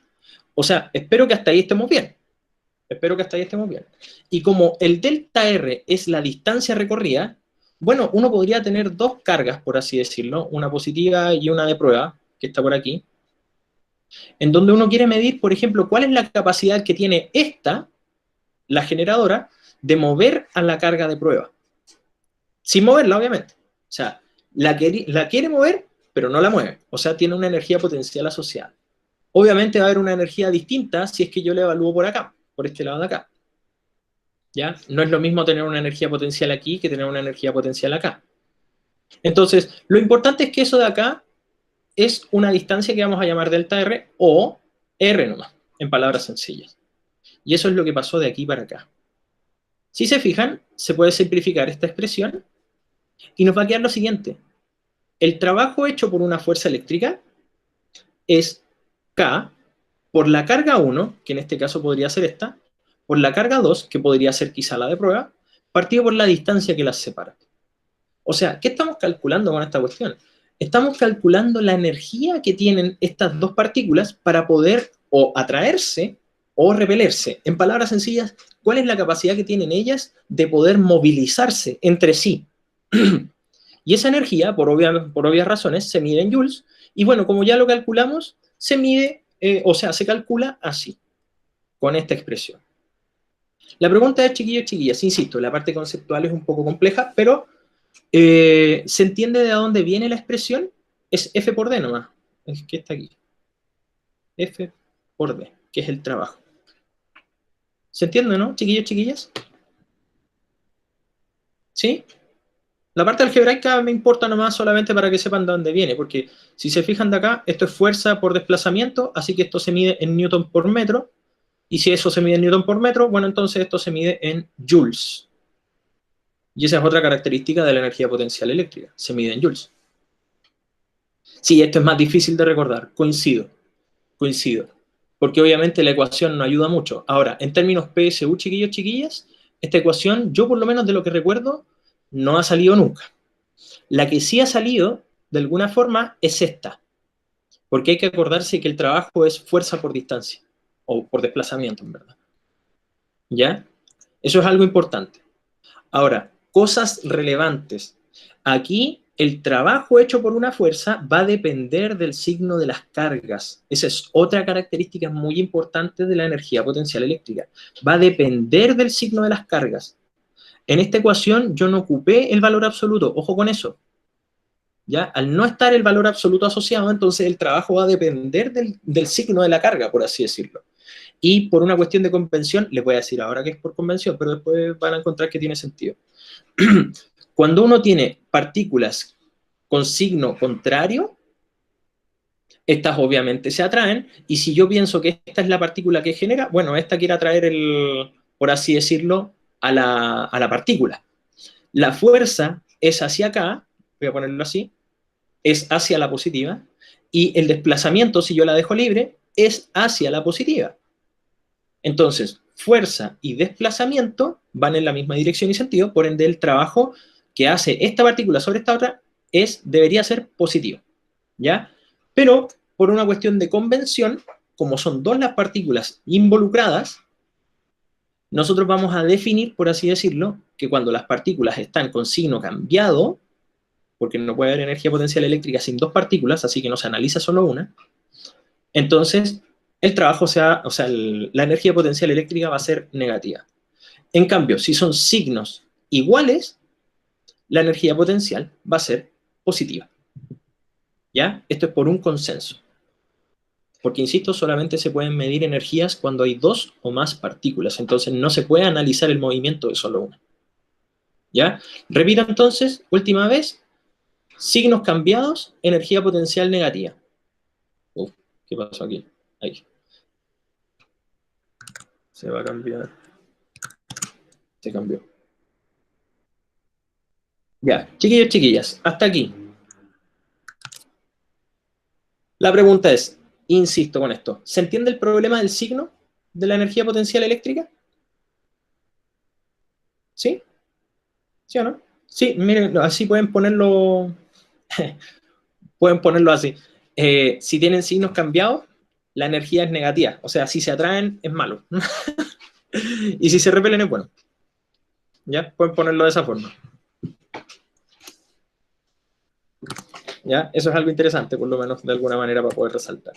O sea, espero que hasta ahí estemos bien. Espero que hasta ahí estemos bien. Y como el delta R es la distancia recorrida, bueno, uno podría tener dos cargas, por así decirlo, una positiva y una de prueba, que está por aquí, en donde uno quiere medir, por ejemplo, cuál es la capacidad que tiene esta, la generadora, de mover a la carga de prueba. Sin moverla, obviamente. O sea, la quiere mover, pero no la mueve. O sea, tiene una energía potencial asociada. Obviamente va a haber una energía distinta si es que yo la evalúo por acá, por este lado de acá. ¿Ya? No es lo mismo tener una energía potencial aquí que tener una energía potencial acá. Entonces, lo importante es que eso de acá es una distancia que vamos a llamar delta R o R nomás, en palabras sencillas. Y eso es lo que pasó de aquí para acá. Si se fijan, se puede simplificar esta expresión y nos va a quedar lo siguiente. El trabajo hecho por una fuerza eléctrica es K por la carga 1, que en este caso podría ser esta, por la carga 2, que podría ser quizá la de prueba, partido por la distancia que las separa. O sea, ¿qué estamos calculando con esta cuestión? Estamos calculando la energía que tienen estas dos partículas para poder o atraerse o repelerse. En palabras sencillas, ¿cuál es la capacidad que tienen ellas de poder movilizarse entre sí? Y esa energía, por obvias razones, se mide en joules. Y bueno, como ya lo calculamos, se mide, se calcula así, con esta expresión. La pregunta es, chiquillos, chiquillas, insisto, la parte conceptual es un poco compleja, pero ¿se entiende de dónde viene la expresión? Es F por D nomás, es que está aquí. F por D, que es el trabajo. ¿Se entiende, no, chiquillos, chiquillas? ¿Sí? La parte algebraica me importa nomás solamente para que sepan de dónde viene, porque si se fijan de acá, esto es fuerza por desplazamiento, así que esto se mide en newton por metro, y si eso se mide en newton por metro, bueno, entonces esto se mide en joules. Y esa es otra característica de la energía potencial eléctrica, se mide en joules. Sí, esto es más difícil de recordar, coincido, porque obviamente la ecuación no ayuda mucho. Ahora, en términos PSU, chiquillos, chiquillas, esta ecuación, yo por lo menos de lo que recuerdo, no ha salido nunca. La que sí ha salido, de alguna forma, es esta. Porque hay que acordarse que el trabajo es fuerza por distancia, o por desplazamiento, en verdad. ¿Ya? Eso es algo importante. Ahora, cosas relevantes. Aquí el trabajo hecho por una fuerza va a depender del signo de las cargas. Esa es otra característica muy importante de la energía potencial eléctrica. Va a depender del signo de las cargas. En esta ecuación yo no ocupé el valor absoluto, ojo con eso. ¿Ya? Al no estar el valor absoluto asociado, entonces el trabajo va a depender del signo de la carga, por así decirlo. Y por una cuestión de convención, les voy a decir ahora que es por convención, pero después van a encontrar que tiene sentido. Cuando uno tiene partículas con signo contrario, estas obviamente se atraen, y si yo pienso que esta es la partícula que genera, bueno, esta quiere atraer, por así decirlo, a la partícula. La fuerza es hacia acá, voy a ponerlo así, es hacia la positiva, y el desplazamiento, si yo la dejo libre, es hacia la positiva. Entonces, fuerza y desplazamiento van en la misma dirección y sentido, por ende el trabajo que hace esta partícula sobre esta otra debería ser positivo, ¿ya? Pero por una cuestión de convención, como son dos las partículas involucradas, nosotros vamos a definir, por así decirlo, que cuando las partículas están con signo cambiado, porque no puede haber energía potencial eléctrica sin dos partículas, así que no se analiza solo una, entonces el trabajo la energía potencial eléctrica va a ser negativa. En cambio, si son signos iguales, la energía potencial va a ser positiva. ¿Ya? Esto es por un consenso. Porque, insisto, solamente se pueden medir energías cuando hay dos o más partículas. Entonces, no se puede analizar el movimiento de solo una. ¿Ya? Repito entonces, última vez, signos cambiados, energía potencial negativa. ¿Qué pasó aquí? Ahí. Se va a cambiar. Se cambió. Ya, chiquillos, chiquillas, hasta aquí. La pregunta es, insisto con esto, ¿se entiende el problema del signo de la energía potencial eléctrica? ¿Sí? ¿Sí o no? Sí, miren, así pueden ponerlo, pueden ponerlo así. Si tienen signos cambiados, la energía es negativa. O sea, si se atraen, es malo. Y si se repelen, es bueno. ¿Ya? Pueden ponerlo de esa forma. ¿Ya? Eso es algo interesante, por lo menos de alguna manera, para poder resaltar.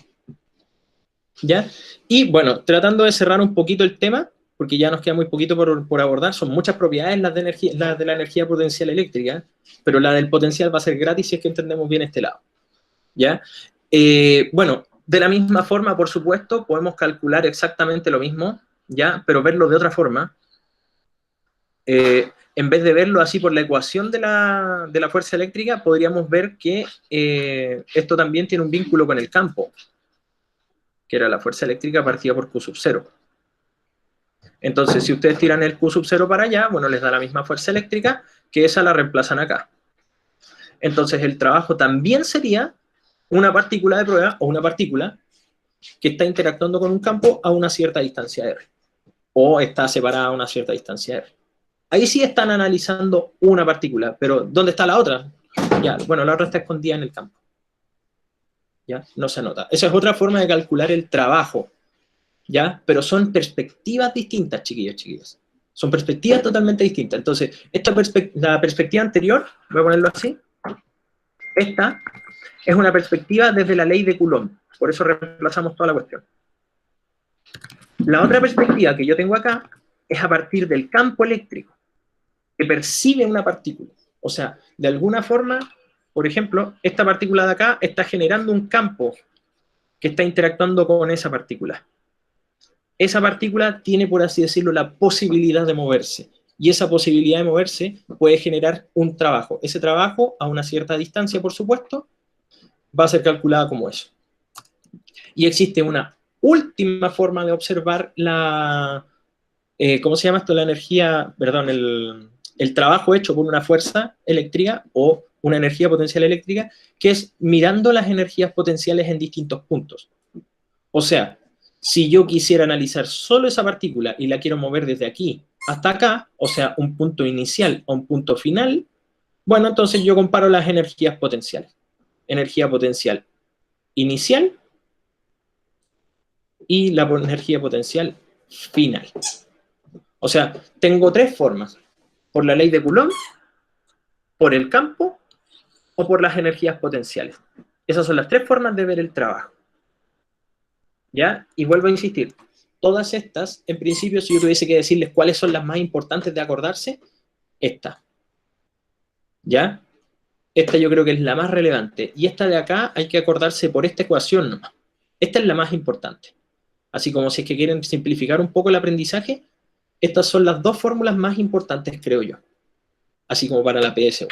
¿Ya? Y bueno, tratando de cerrar un poquito el tema, porque ya nos queda muy poquito por abordar, son muchas propiedades las de la energía potencial eléctrica, pero la del potencial va a ser gratis si es que entendemos bien este lado. ¿Ya? Bueno, de la misma forma, por supuesto, podemos calcular exactamente lo mismo, ¿ya? Pero verlo de otra forma. En vez de verlo así por la ecuación de la fuerza eléctrica, podríamos ver que esto también tiene un vínculo con el campo, que era la fuerza eléctrica partida por Q sub 0. Entonces, si ustedes tiran el Q sub 0 para allá, bueno, les da la misma fuerza eléctrica, que esa la reemplazan acá. Entonces, el trabajo también sería una partícula de prueba, o una partícula, que está interactuando con un campo a una cierta distancia R. O está separada a una cierta distancia R. Ahí sí están analizando una partícula, pero ¿dónde está la otra? Ya, bueno, la otra está escondida en el campo. ¿Ya? No se nota. Esa es otra forma de calcular el trabajo. ¿Ya? Pero son perspectivas distintas, chiquillos, chiquillas. Son perspectivas totalmente distintas. Entonces, la perspectiva anterior, voy a ponerlo así, esta es una perspectiva desde la ley de Coulomb. Por eso reemplazamos toda la cuestión. La otra perspectiva que yo tengo acá es a partir del campo eléctrico que percibe una partícula. O sea, de alguna forma, por ejemplo, esta partícula de acá está generando un campo que está interactuando con esa partícula. Esa partícula tiene, por así decirlo, la posibilidad de moverse. Y esa posibilidad de moverse puede generar un trabajo. Ese trabajo, a una cierta distancia, por supuesto, va a ser calculada como eso. Y existe una última forma de observar ¿cómo se llama esto? La energía, perdón, el trabajo hecho por una fuerza eléctrica o una energía potencial eléctrica, que es mirando las energías potenciales en distintos puntos. O sea, si yo quisiera analizar solo esa partícula y la quiero mover desde aquí hasta acá, o sea, un punto inicial a un punto final, bueno, entonces yo comparo las energías potenciales. Energía potencial inicial y la energía potencial final. O sea, tengo tres formas. Por la ley de Coulomb, por el campo o por las energías potenciales. Esas son las tres formas de ver el trabajo. ¿Ya? Y vuelvo a insistir, todas estas, en principio, si yo tuviese que decirles cuáles son las más importantes de acordarse, esta. ¿Ya? Esta yo creo que es la más relevante. Y esta de acá hay que acordarse por esta ecuación nomás. Esta es la más importante. Así como si es que quieren simplificar un poco el aprendizaje, estas son las dos fórmulas más importantes, creo yo. Así como para la PSU.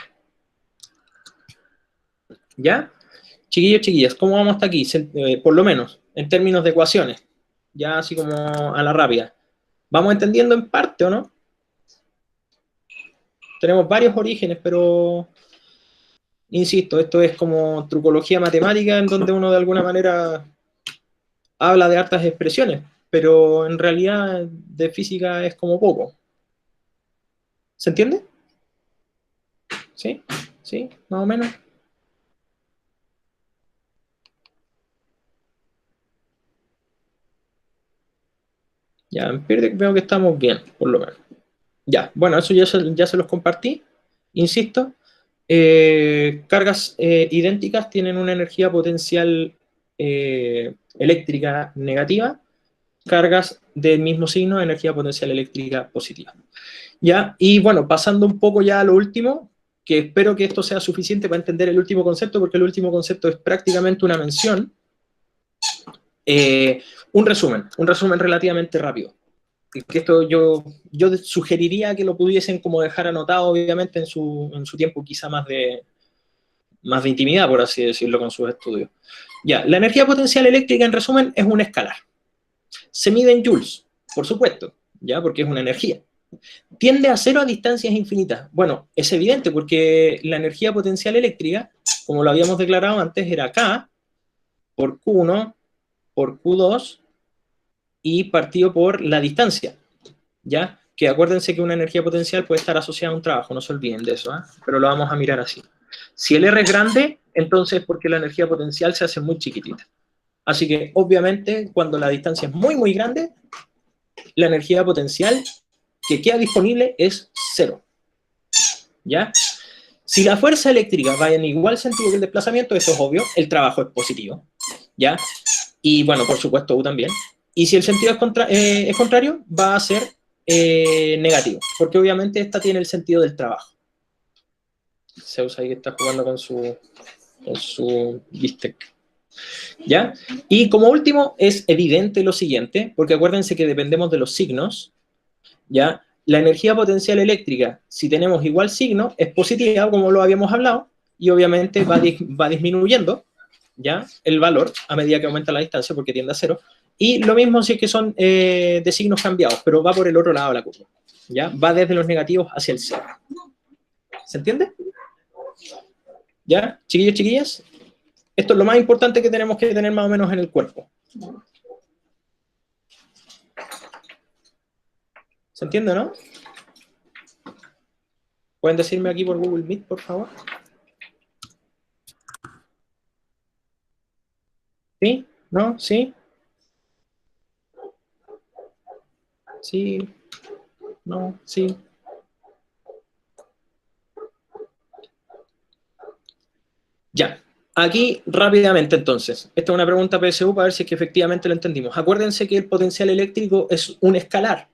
¿Ya? Chiquillos, chiquillas, ¿cómo vamos hasta aquí? Por lo menos, en términos de ecuaciones. Ya así como a la rápida. ¿Vamos entendiendo en parte o no? Tenemos varios orígenes, pero insisto, esto es como trucología matemática en donde uno de alguna manera habla de hartas expresiones, pero en realidad de física es como poco. ¿Se entiende? ¿Sí? ¿Sí? Más o menos. Ya, en Pirdec veo que estamos bien, por lo menos. Ya, bueno, eso ya se los compartí. Insisto, cargas idénticas tienen una energía potencial eléctrica negativa, cargas del mismo signo, energía potencial eléctrica positiva. ¿Ya? Y bueno, pasando un poco ya a lo último, que espero que esto sea suficiente para entender el último concepto, porque el último concepto es prácticamente una mención, un resumen relativamente rápido. Que esto yo sugeriría que lo pudiesen como dejar anotado, obviamente, en su tiempo quizá más de intimidad, por así decirlo, con sus estudios. Ya, la energía potencial eléctrica, en resumen, es un escalar. Se mide en joules, por supuesto, ya, porque es una energía. Tiende a cero a distancias infinitas. Bueno, es evidente porque la energía potencial eléctrica, como lo habíamos declarado antes, era K por Q1 por Q2 y partido por la distancia, ¿ya? Que acuérdense que una energía potencial puede estar asociada a un trabajo, no se olviden de eso, ¿eh? Pero lo vamos a mirar así. Si el R es grande, entonces es porque la energía potencial se hace muy chiquitita. Así que, obviamente, cuando la distancia es muy, muy grande, la energía potencial que queda disponible es cero. ¿Ya? Si la fuerza eléctrica va en igual sentido que el desplazamiento, eso es obvio, el trabajo es positivo. ¿Ya? Y bueno, por supuesto, U también. Y si el sentido es contrario, va a ser negativo, porque obviamente esta tiene el sentido del trabajo. Zeus ahí que está jugando con su bistec. ¿Ya? Y como último, es evidente lo siguiente, porque acuérdense que dependemos de los signos, ¿ya? La energía potencial eléctrica, si tenemos igual signo, es positiva, como lo habíamos hablado, y obviamente va disminuyendo, ¿ya? El valor a medida que aumenta la distancia, porque tiende a cero. Y lo mismo si es que son de signos cambiados, pero va por el otro lado de la curva, ¿ya? Va desde los negativos hacia el cero. ¿Se entiende? ¿Ya? Chiquillos, chiquillas, esto es lo más importante que tenemos que tener más o menos en el cuerpo. ¿Se entiende, no? ¿Pueden decirme aquí por Google Meet, por favor? ¿Sí? ¿No? ¿Sí? ¿Sí? ¿No? ¿Sí? Ya. Aquí rápidamente entonces. Esta es una pregunta PSU para ver si es que efectivamente lo entendimos. Acuérdense que el potencial eléctrico es un escalar,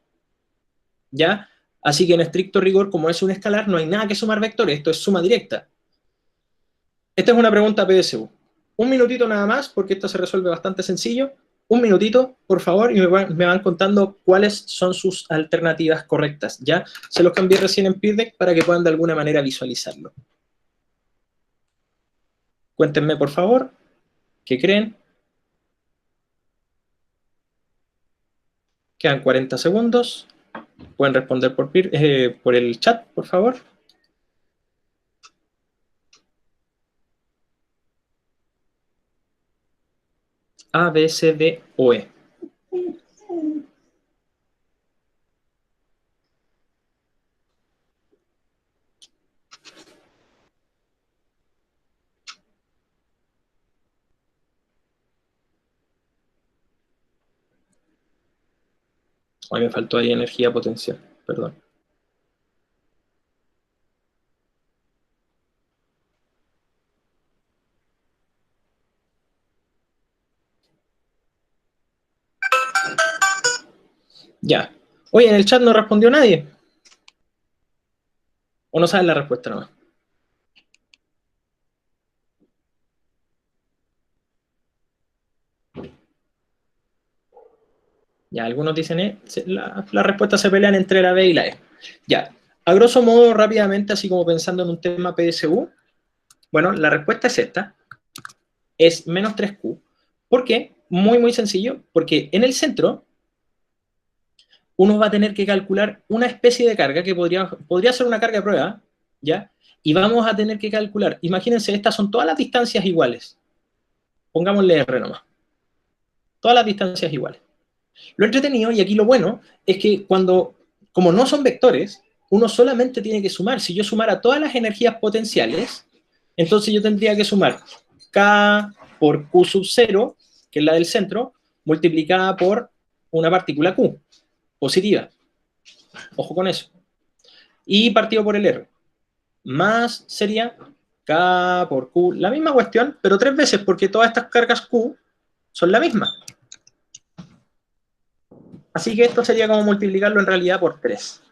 ¿ya? Así que en estricto rigor, como es un escalar, no hay nada que sumar vectores, esto es suma directa. Esta es una pregunta PSU. Un minutito nada más, porque esto se resuelve bastante sencillo. Un minutito, por favor, y me van contando cuáles son sus alternativas correctas, ¿ya? Se los cambié recién en Peerdeck para que puedan de alguna manera visualizarlo. Cuéntenme, por favor, ¿qué creen? Quedan 40 segundos. Pueden responder por el chat, por favor. A, B, C, D o E. Hoy me faltó ahí energía potencial, perdón. Ya. Oye, en el chat no respondió nadie. ¿O no saben la respuesta nomás? Ya, algunos dicen, la respuesta se pelean entre la B y la E. Ya. A grosso modo, rápidamente, así como pensando en un tema PSU, bueno, la respuesta es esta. Es menos 3Q. ¿Por qué? Muy, muy sencillo. Porque en el centro, uno va a tener que calcular una especie de carga que podría ser una carga de prueba, ¿ya? Y vamos a tener que calcular, imagínense, estas son todas las distancias iguales. Pongámosle R nomás. Todas las distancias iguales. Lo entretenido, y aquí lo bueno, es que como no son vectores, uno solamente tiene que sumar. Si yo sumara todas las energías potenciales, entonces yo tendría que sumar K por Q sub 0, que es la del centro, multiplicada por una partícula Q, positiva. Ojo con eso. Y partido por el R. Más sería K por Q, la misma cuestión, pero 3 veces, porque todas estas cargas Q son la misma. Así que esto sería como multiplicarlo en realidad por 3.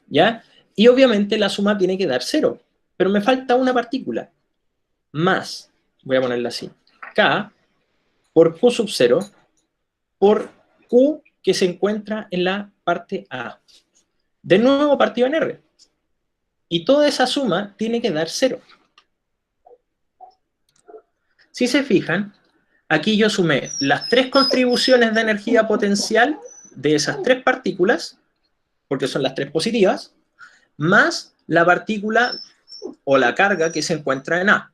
¿Ya? Y obviamente la suma tiene que dar 0, pero me falta una partícula. Más, voy a ponerla así, K por Q sub 0 por Q que se encuentra en la parte A. De nuevo partido en R. Y toda esa suma tiene que dar 0. Si se fijan, aquí yo sumé las 3 contribuciones de energía potencial de esas 3 partículas, porque son las 3 positivas, más la partícula o la carga que se encuentra en A.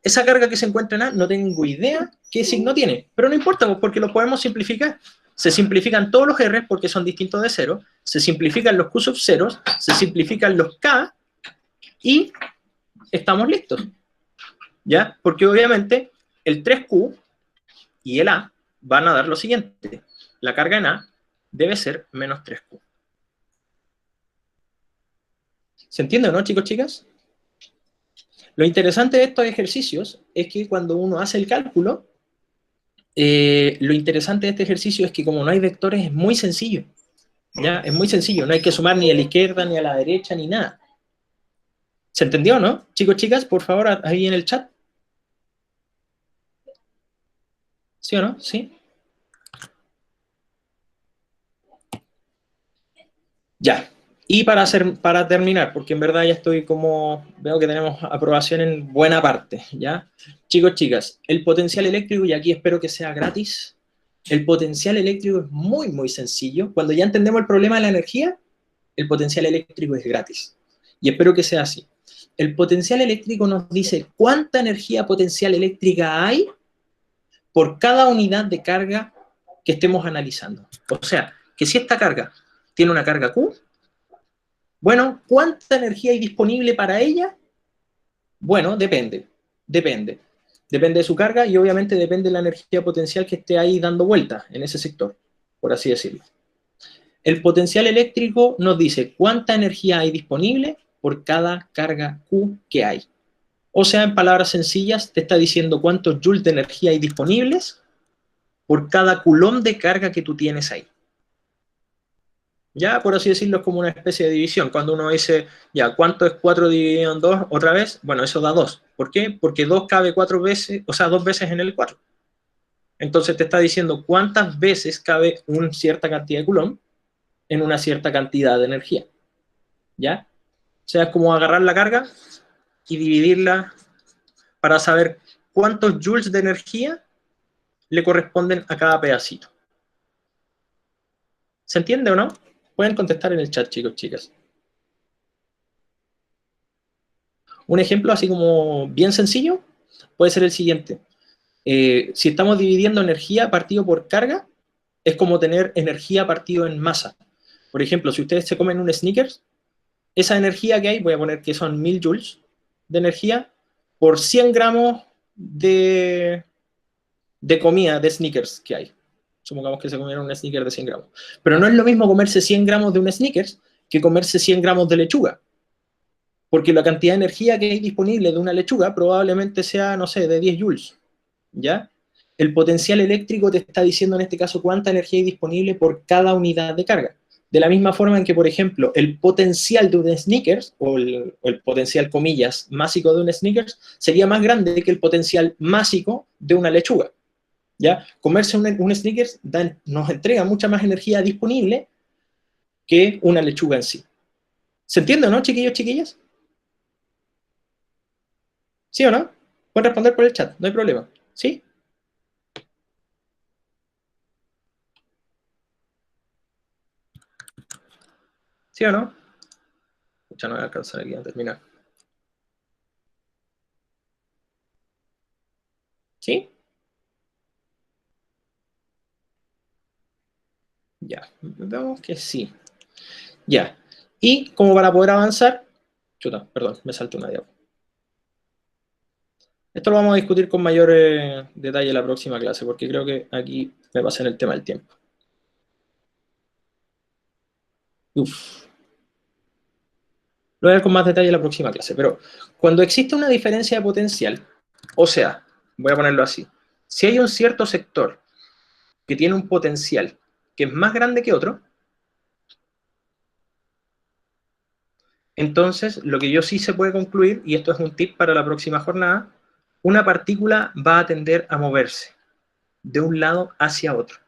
Esa carga que se encuentra en A no tengo idea qué signo tiene, pero no importa porque lo podemos simplificar. Se simplifican todos los R porque son distintos de 0, se simplifican los Q sub 0, se simplifican los K y estamos listos. ¿Ya? Porque obviamente el 3Q y el A van a dar lo siguiente. La carga en A debe ser menos 3Q. ¿Se entiende o no, chicos, chicas? Lo interesante de estos ejercicios es que cuando uno hace el cálculo, lo interesante de este ejercicio es que como no hay vectores es muy sencillo. ¿Ya? Es muy sencillo, no hay que sumar ni a la izquierda, ni a la derecha, ni nada. ¿Se entendió, no? Chicos, chicas, por favor, ahí en el chat. ¿Sí o no? ¿Sí? Ya. Y para terminar, porque en verdad ya estoy como, veo que tenemos aprobación en buena parte, ¿ya? Chicos, chicas, el potencial eléctrico, y aquí espero que sea gratis, el potencial eléctrico es muy, muy sencillo. Cuando ya entendemos el problema de la energía, el potencial eléctrico es gratis. Y espero que sea así. El potencial eléctrico nos dice cuánta energía potencial eléctrica hay por cada unidad de carga que estemos analizando. O sea, que si esta carga tiene una carga Q, bueno, ¿cuánta energía hay disponible para ella? Bueno, depende. Depende de su carga y obviamente depende de la energía potencial que esté ahí dando vueltas en ese sector, por así decirlo. El potencial eléctrico nos dice cuánta energía hay disponible por cada carga Q que hay. O sea, en palabras sencillas, te está diciendo cuántos joules de energía hay disponibles por cada coulomb de carga que tú tienes ahí. Ya, por así decirlo, es como una especie de división. Cuando uno dice, ya, ¿cuánto es 4 dividido en 2 otra vez? Bueno, eso da 2. ¿Por qué? Porque 2 cabe 4 veces, o sea, 2 veces en el 4. Entonces te está diciendo cuántas veces cabe una cierta cantidad de coulomb en una cierta cantidad de energía. ¿Ya? O sea, es como agarrar la carga y dividirla para saber cuántos joules de energía le corresponden a cada pedacito. ¿Se entiende o no? Pueden contestar en el chat, chicos, chicas. Un ejemplo así como bien sencillo puede ser el siguiente. Si estamos dividiendo energía partido por carga, es como tener energía partido en masa. Por ejemplo, si ustedes se comen un Snickers, esa energía que hay, voy a poner que son 1000 joules de energía por 100 gramos de comida de Snickers que hay. Supongamos que se comieron un Snickers de 100 gramos. Pero no es lo mismo comerse 100 gramos de un Snickers que comerse 100 gramos de lechuga. Porque la cantidad de energía que hay disponible de una lechuga probablemente sea, no sé, de 10 joules. ¿Ya? el potencial eléctrico te está diciendo en este caso cuánta energía hay disponible por cada unidad de carga. De la misma forma en que, por ejemplo, el potencial de un Snickers, o el potencial, comillas, másico de un Snickers, sería más grande que el potencial másico de una lechuga. ¿Ya? Comerse un Snickers nos entrega mucha más energía disponible que una lechuga en sí. ¿Se entiende, no, chiquillos, chiquillas? ¿Sí o no? Pueden responder por el chat, no hay problema. ¿Sí? ¿Sí o no? Ya no voy a alcanzar aquí a terminar. ¿Sí? Ya, vemos que sí. Ya. Y como para poder avanzar, chuta, perdón, me salto una diapositiva. Esto lo vamos a discutir con mayor detalle en la próxima clase, porque creo que aquí me pasé en el tema del tiempo. Uf. Lo voy a ver con más detalle en la próxima clase, pero cuando existe una diferencia de potencial, o sea, voy a ponerlo así, si hay un cierto sector que tiene un potencial que es más grande que otro, entonces lo que yo sí se puede concluir, y esto es un tip para la próxima jornada, una partícula va a tender a moverse de un lado hacia otro.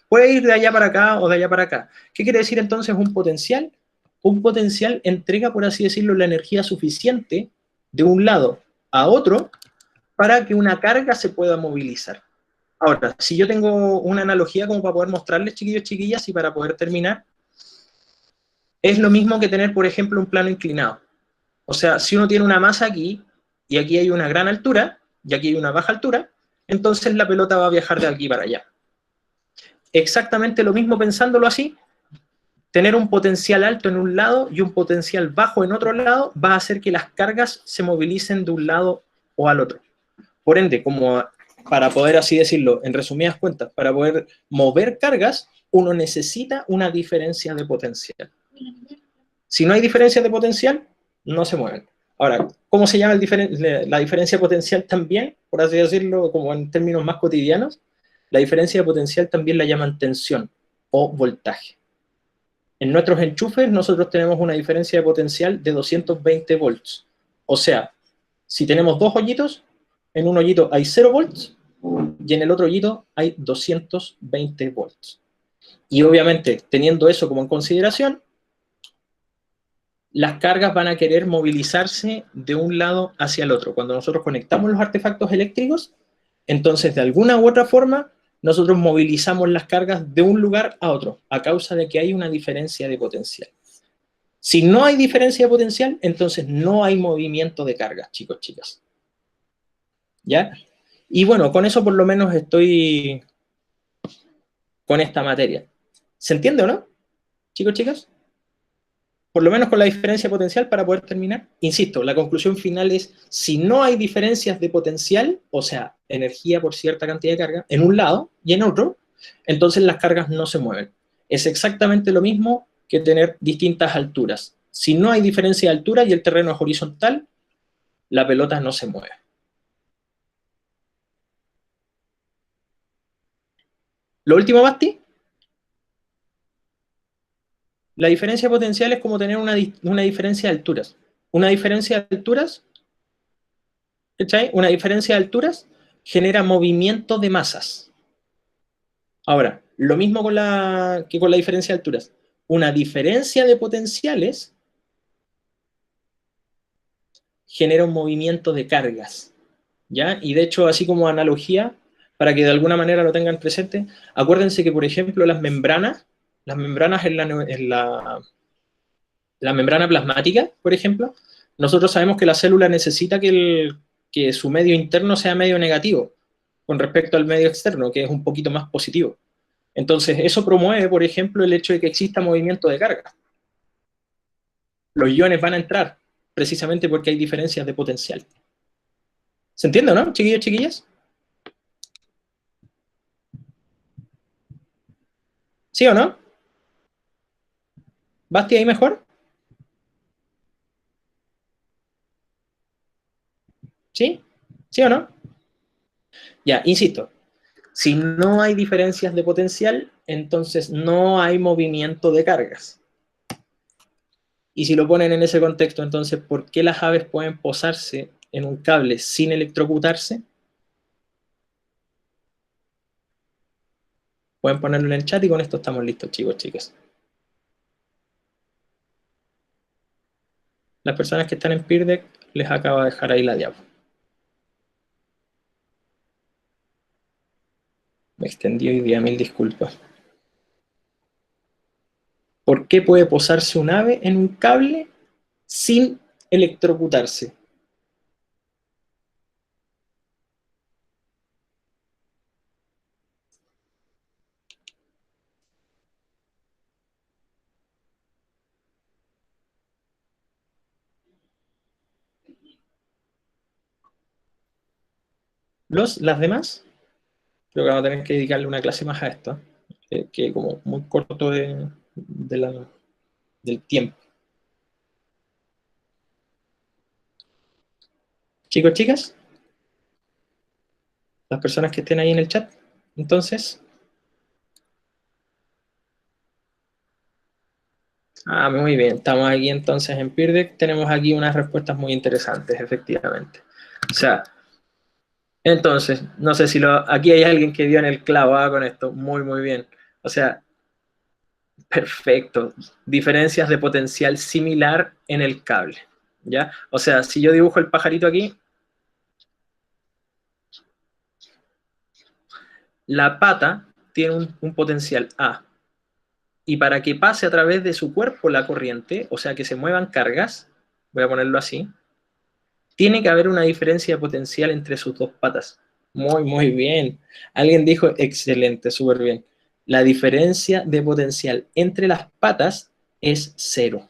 Puede ir de allá para acá o de allá para acá. ¿Qué quiere decir entonces un potencial? Un potencial entrega, por así decirlo, la energía suficiente de un lado a otro para que una carga se pueda movilizar. Ahora, si yo tengo una analogía como para poder mostrarles, chiquillos, chiquillas, y para poder terminar, es lo mismo que tener, por ejemplo, un plano inclinado. O sea, si uno tiene una masa aquí, y aquí hay una gran altura, y aquí hay una baja altura, entonces la pelota va a viajar de aquí para allá. Exactamente lo mismo pensándolo así, tener un potencial alto en un lado y un potencial bajo en otro lado va a hacer que las cargas se movilicen de un lado o al otro. Por ende, como para poder así decirlo, en resumidas cuentas, para poder mover cargas, uno necesita una diferencia de potencial. Si no hay diferencia de potencial, no se mueven. Ahora, ¿cómo se llama la diferencia potencial también? Por así decirlo, como en términos más cotidianos, la diferencia de potencial también la llaman tensión o voltaje. En nuestros enchufes nosotros tenemos una diferencia de potencial de 220 volts. O sea, si tenemos dos hoyitos, en un hoyito hay 0 volts y en el otro hoyito hay 220 volts. Y obviamente, teniendo eso como en consideración, las cargas van a querer movilizarse de un lado hacia el otro. Cuando nosotros conectamos los artefactos eléctricos, entonces de alguna u otra forma, nosotros movilizamos las cargas de un lugar a otro, a causa de que hay una diferencia de potencial. Si no hay diferencia de potencial, entonces no hay movimiento de cargas, chicos, chicas. ¿Ya? Y bueno, con eso por lo menos estoy con esta materia. ¿Se entiende o no, chicos, chicas? Por lo menos con la diferencia potencial para poder terminar. Insisto, la conclusión final es, si no hay diferencias de potencial, o sea, energía por cierta cantidad de carga, en un lado y en otro, entonces las cargas no se mueven. Es exactamente lo mismo que tener distintas alturas. Si no hay diferencia de altura y el terreno es horizontal, la pelota no se mueve. Lo último, Basti, la diferencia potencial es como tener una diferencia de alturas. Una diferencia de alturas, ¿cachai? Una diferencia de alturas genera movimiento de masas. Ahora, lo mismo que con la diferencia de alturas. Una diferencia de potenciales genera un movimiento de cargas, ¿ya? Y de hecho, así como analogía, para que de alguna manera lo tengan presente, acuérdense que, por ejemplo, las membranas la membrana plasmática, por ejemplo, nosotros sabemos que la célula necesita que su medio interno sea medio negativo con respecto al medio externo, que es un poquito más positivo. Entonces, eso promueve, por ejemplo, el hecho de que exista movimiento de carga. Los iones van a entrar precisamente porque hay diferencias de potencial. ¿Se entiende, no, chiquillos, chiquillas? ¿Sí o no? ¿Basti ahí mejor? ¿Sí? ¿Sí o no? Ya, insisto. Si no hay diferencias de potencial, entonces no hay movimiento de cargas. Y si lo ponen en ese contexto, entonces, ¿por qué las aves pueden posarse en un cable sin electrocutarse? Pueden ponerlo en el chat y con esto estamos listos, chicos, chicas. Las personas que están en Peer Deck les acabo de dejar ahí la diapo. Me extendí hoy día, mil disculpas. ¿Por qué puede posarse un ave en un cable sin electrocutarse? Las demás, creo que vamos a tener que dedicarle una clase más a esto, que como muy corto del tiempo. Chicos, chicas, las personas que estén ahí en el chat, entonces, muy bien, estamos aquí entonces en Peer Deck, tenemos aquí unas respuestas muy interesantes, efectivamente. O sea, entonces, no sé si aquí hay alguien que dio en el clavo con esto, muy, muy bien. O sea, perfecto. Diferencias de potencial similar en el cable, ¿ya? O sea, si yo dibujo el pajarito aquí, la pata tiene un potencial A. Y para que pase a través de su cuerpo la corriente, o sea, que se muevan cargas, voy a ponerlo así, tiene que haber una diferencia de potencial entre sus dos patas. Muy, muy bien. Alguien dijo, excelente, súper bien. La diferencia de potencial entre las patas es cero.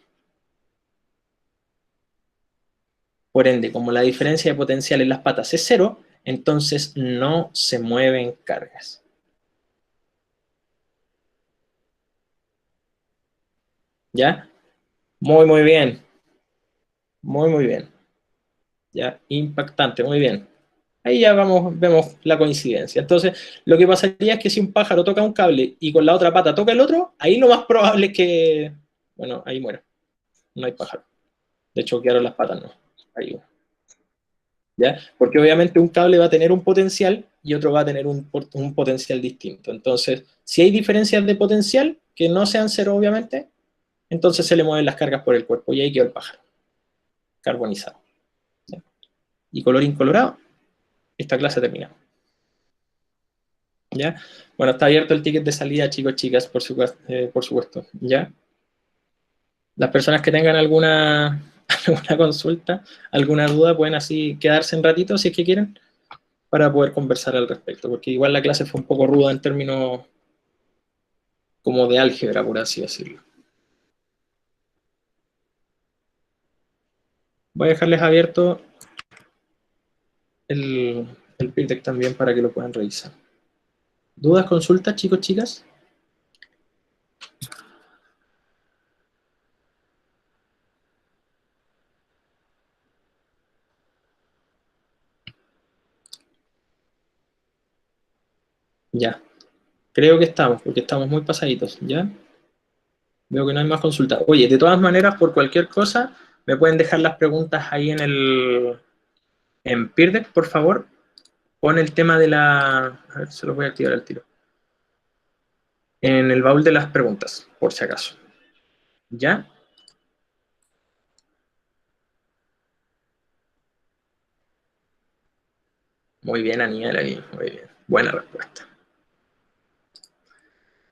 Por ende, como la diferencia de potencial en las patas es cero, entonces no se mueven cargas. ¿Ya? Muy, muy bien. Muy, muy bien. ¿Ya? Impactante, muy bien. Ahí ya vemos la coincidencia. Entonces, lo que pasaría es que si un pájaro toca un cable y con la otra pata toca el otro, ahí lo más probable es que, bueno, ahí muera. No hay pájaro. De hecho, quedaron las patas, no. Ahí, ¿ya? Porque obviamente un cable va a tener un potencial y otro va a tener un potencial distinto. Entonces, si hay diferencias de potencial, que no sean cero, obviamente, entonces se le mueven las cargas por el cuerpo y ahí quedó el pájaro, carbonizado. ¿Ya? Y color incolorado, esta clase termina. ¿Ya? Bueno, está abierto el ticket de salida, chicos, chicas, por supuesto, ¿ya? Las personas que tengan alguna consulta, alguna duda, pueden así quedarse un ratito, si es que quieren, para poder conversar al respecto, porque igual la clase fue un poco ruda en términos como de álgebra, por así decirlo. Voy a dejarles abierto el PIRDEC también para que lo puedan revisar. ¿Dudas, consultas, chicos, chicas? Ya. Creo que estamos, porque estamos muy pasaditos, ¿ya? Veo que no hay más consultas. Oye, de todas maneras, por cualquier cosa, me pueden dejar las preguntas ahí en Peerdeck, por favor. Pon el tema de la... A ver, se lo voy a activar al tiro. En el baúl de las preguntas, por si acaso. ¿Ya? Muy bien, Aniel, ahí. Muy bien. Buena respuesta.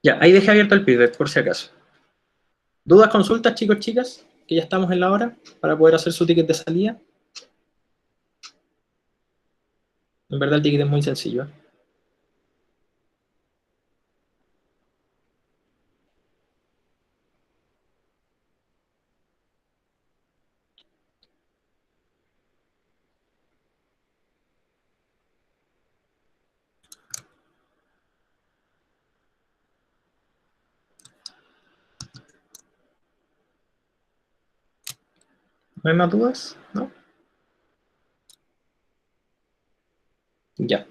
Ya, ahí dejé abierto el Peerdeck, por si acaso. ¿Dudas, consultas, chicos, chicas? Que ya estamos en la hora para poder hacer su ticket de salida. En verdad el ticket es muy sencillo. ¿No hay más dudas? ¿No? Ya.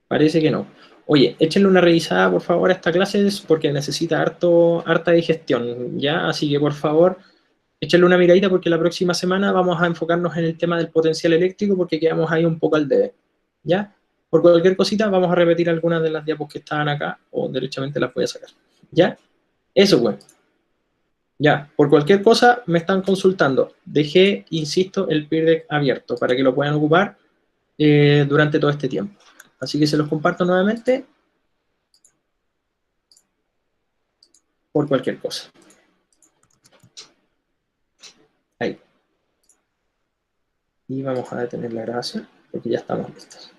Parece que no. Oye, échenle una revisada, por favor, a esta clase porque necesita harta digestión, ¿ya? Así que, por favor, échenle una miradita porque la próxima semana vamos a enfocarnos en el tema del potencial eléctrico porque quedamos ahí un poco al debe, ¿ya? Por cualquier cosita vamos a repetir algunas de las diapos que estaban acá o derechamente las voy a sacar, ¿ya? Eso, pues. Ya, por cualquier cosa me están consultando. Dejé, insisto, el peer deck abierto para que lo puedan ocupar durante todo este tiempo. Así que se los comparto nuevamente por cualquier cosa. Ahí. Y vamos a detener la grabación porque ya estamos listos.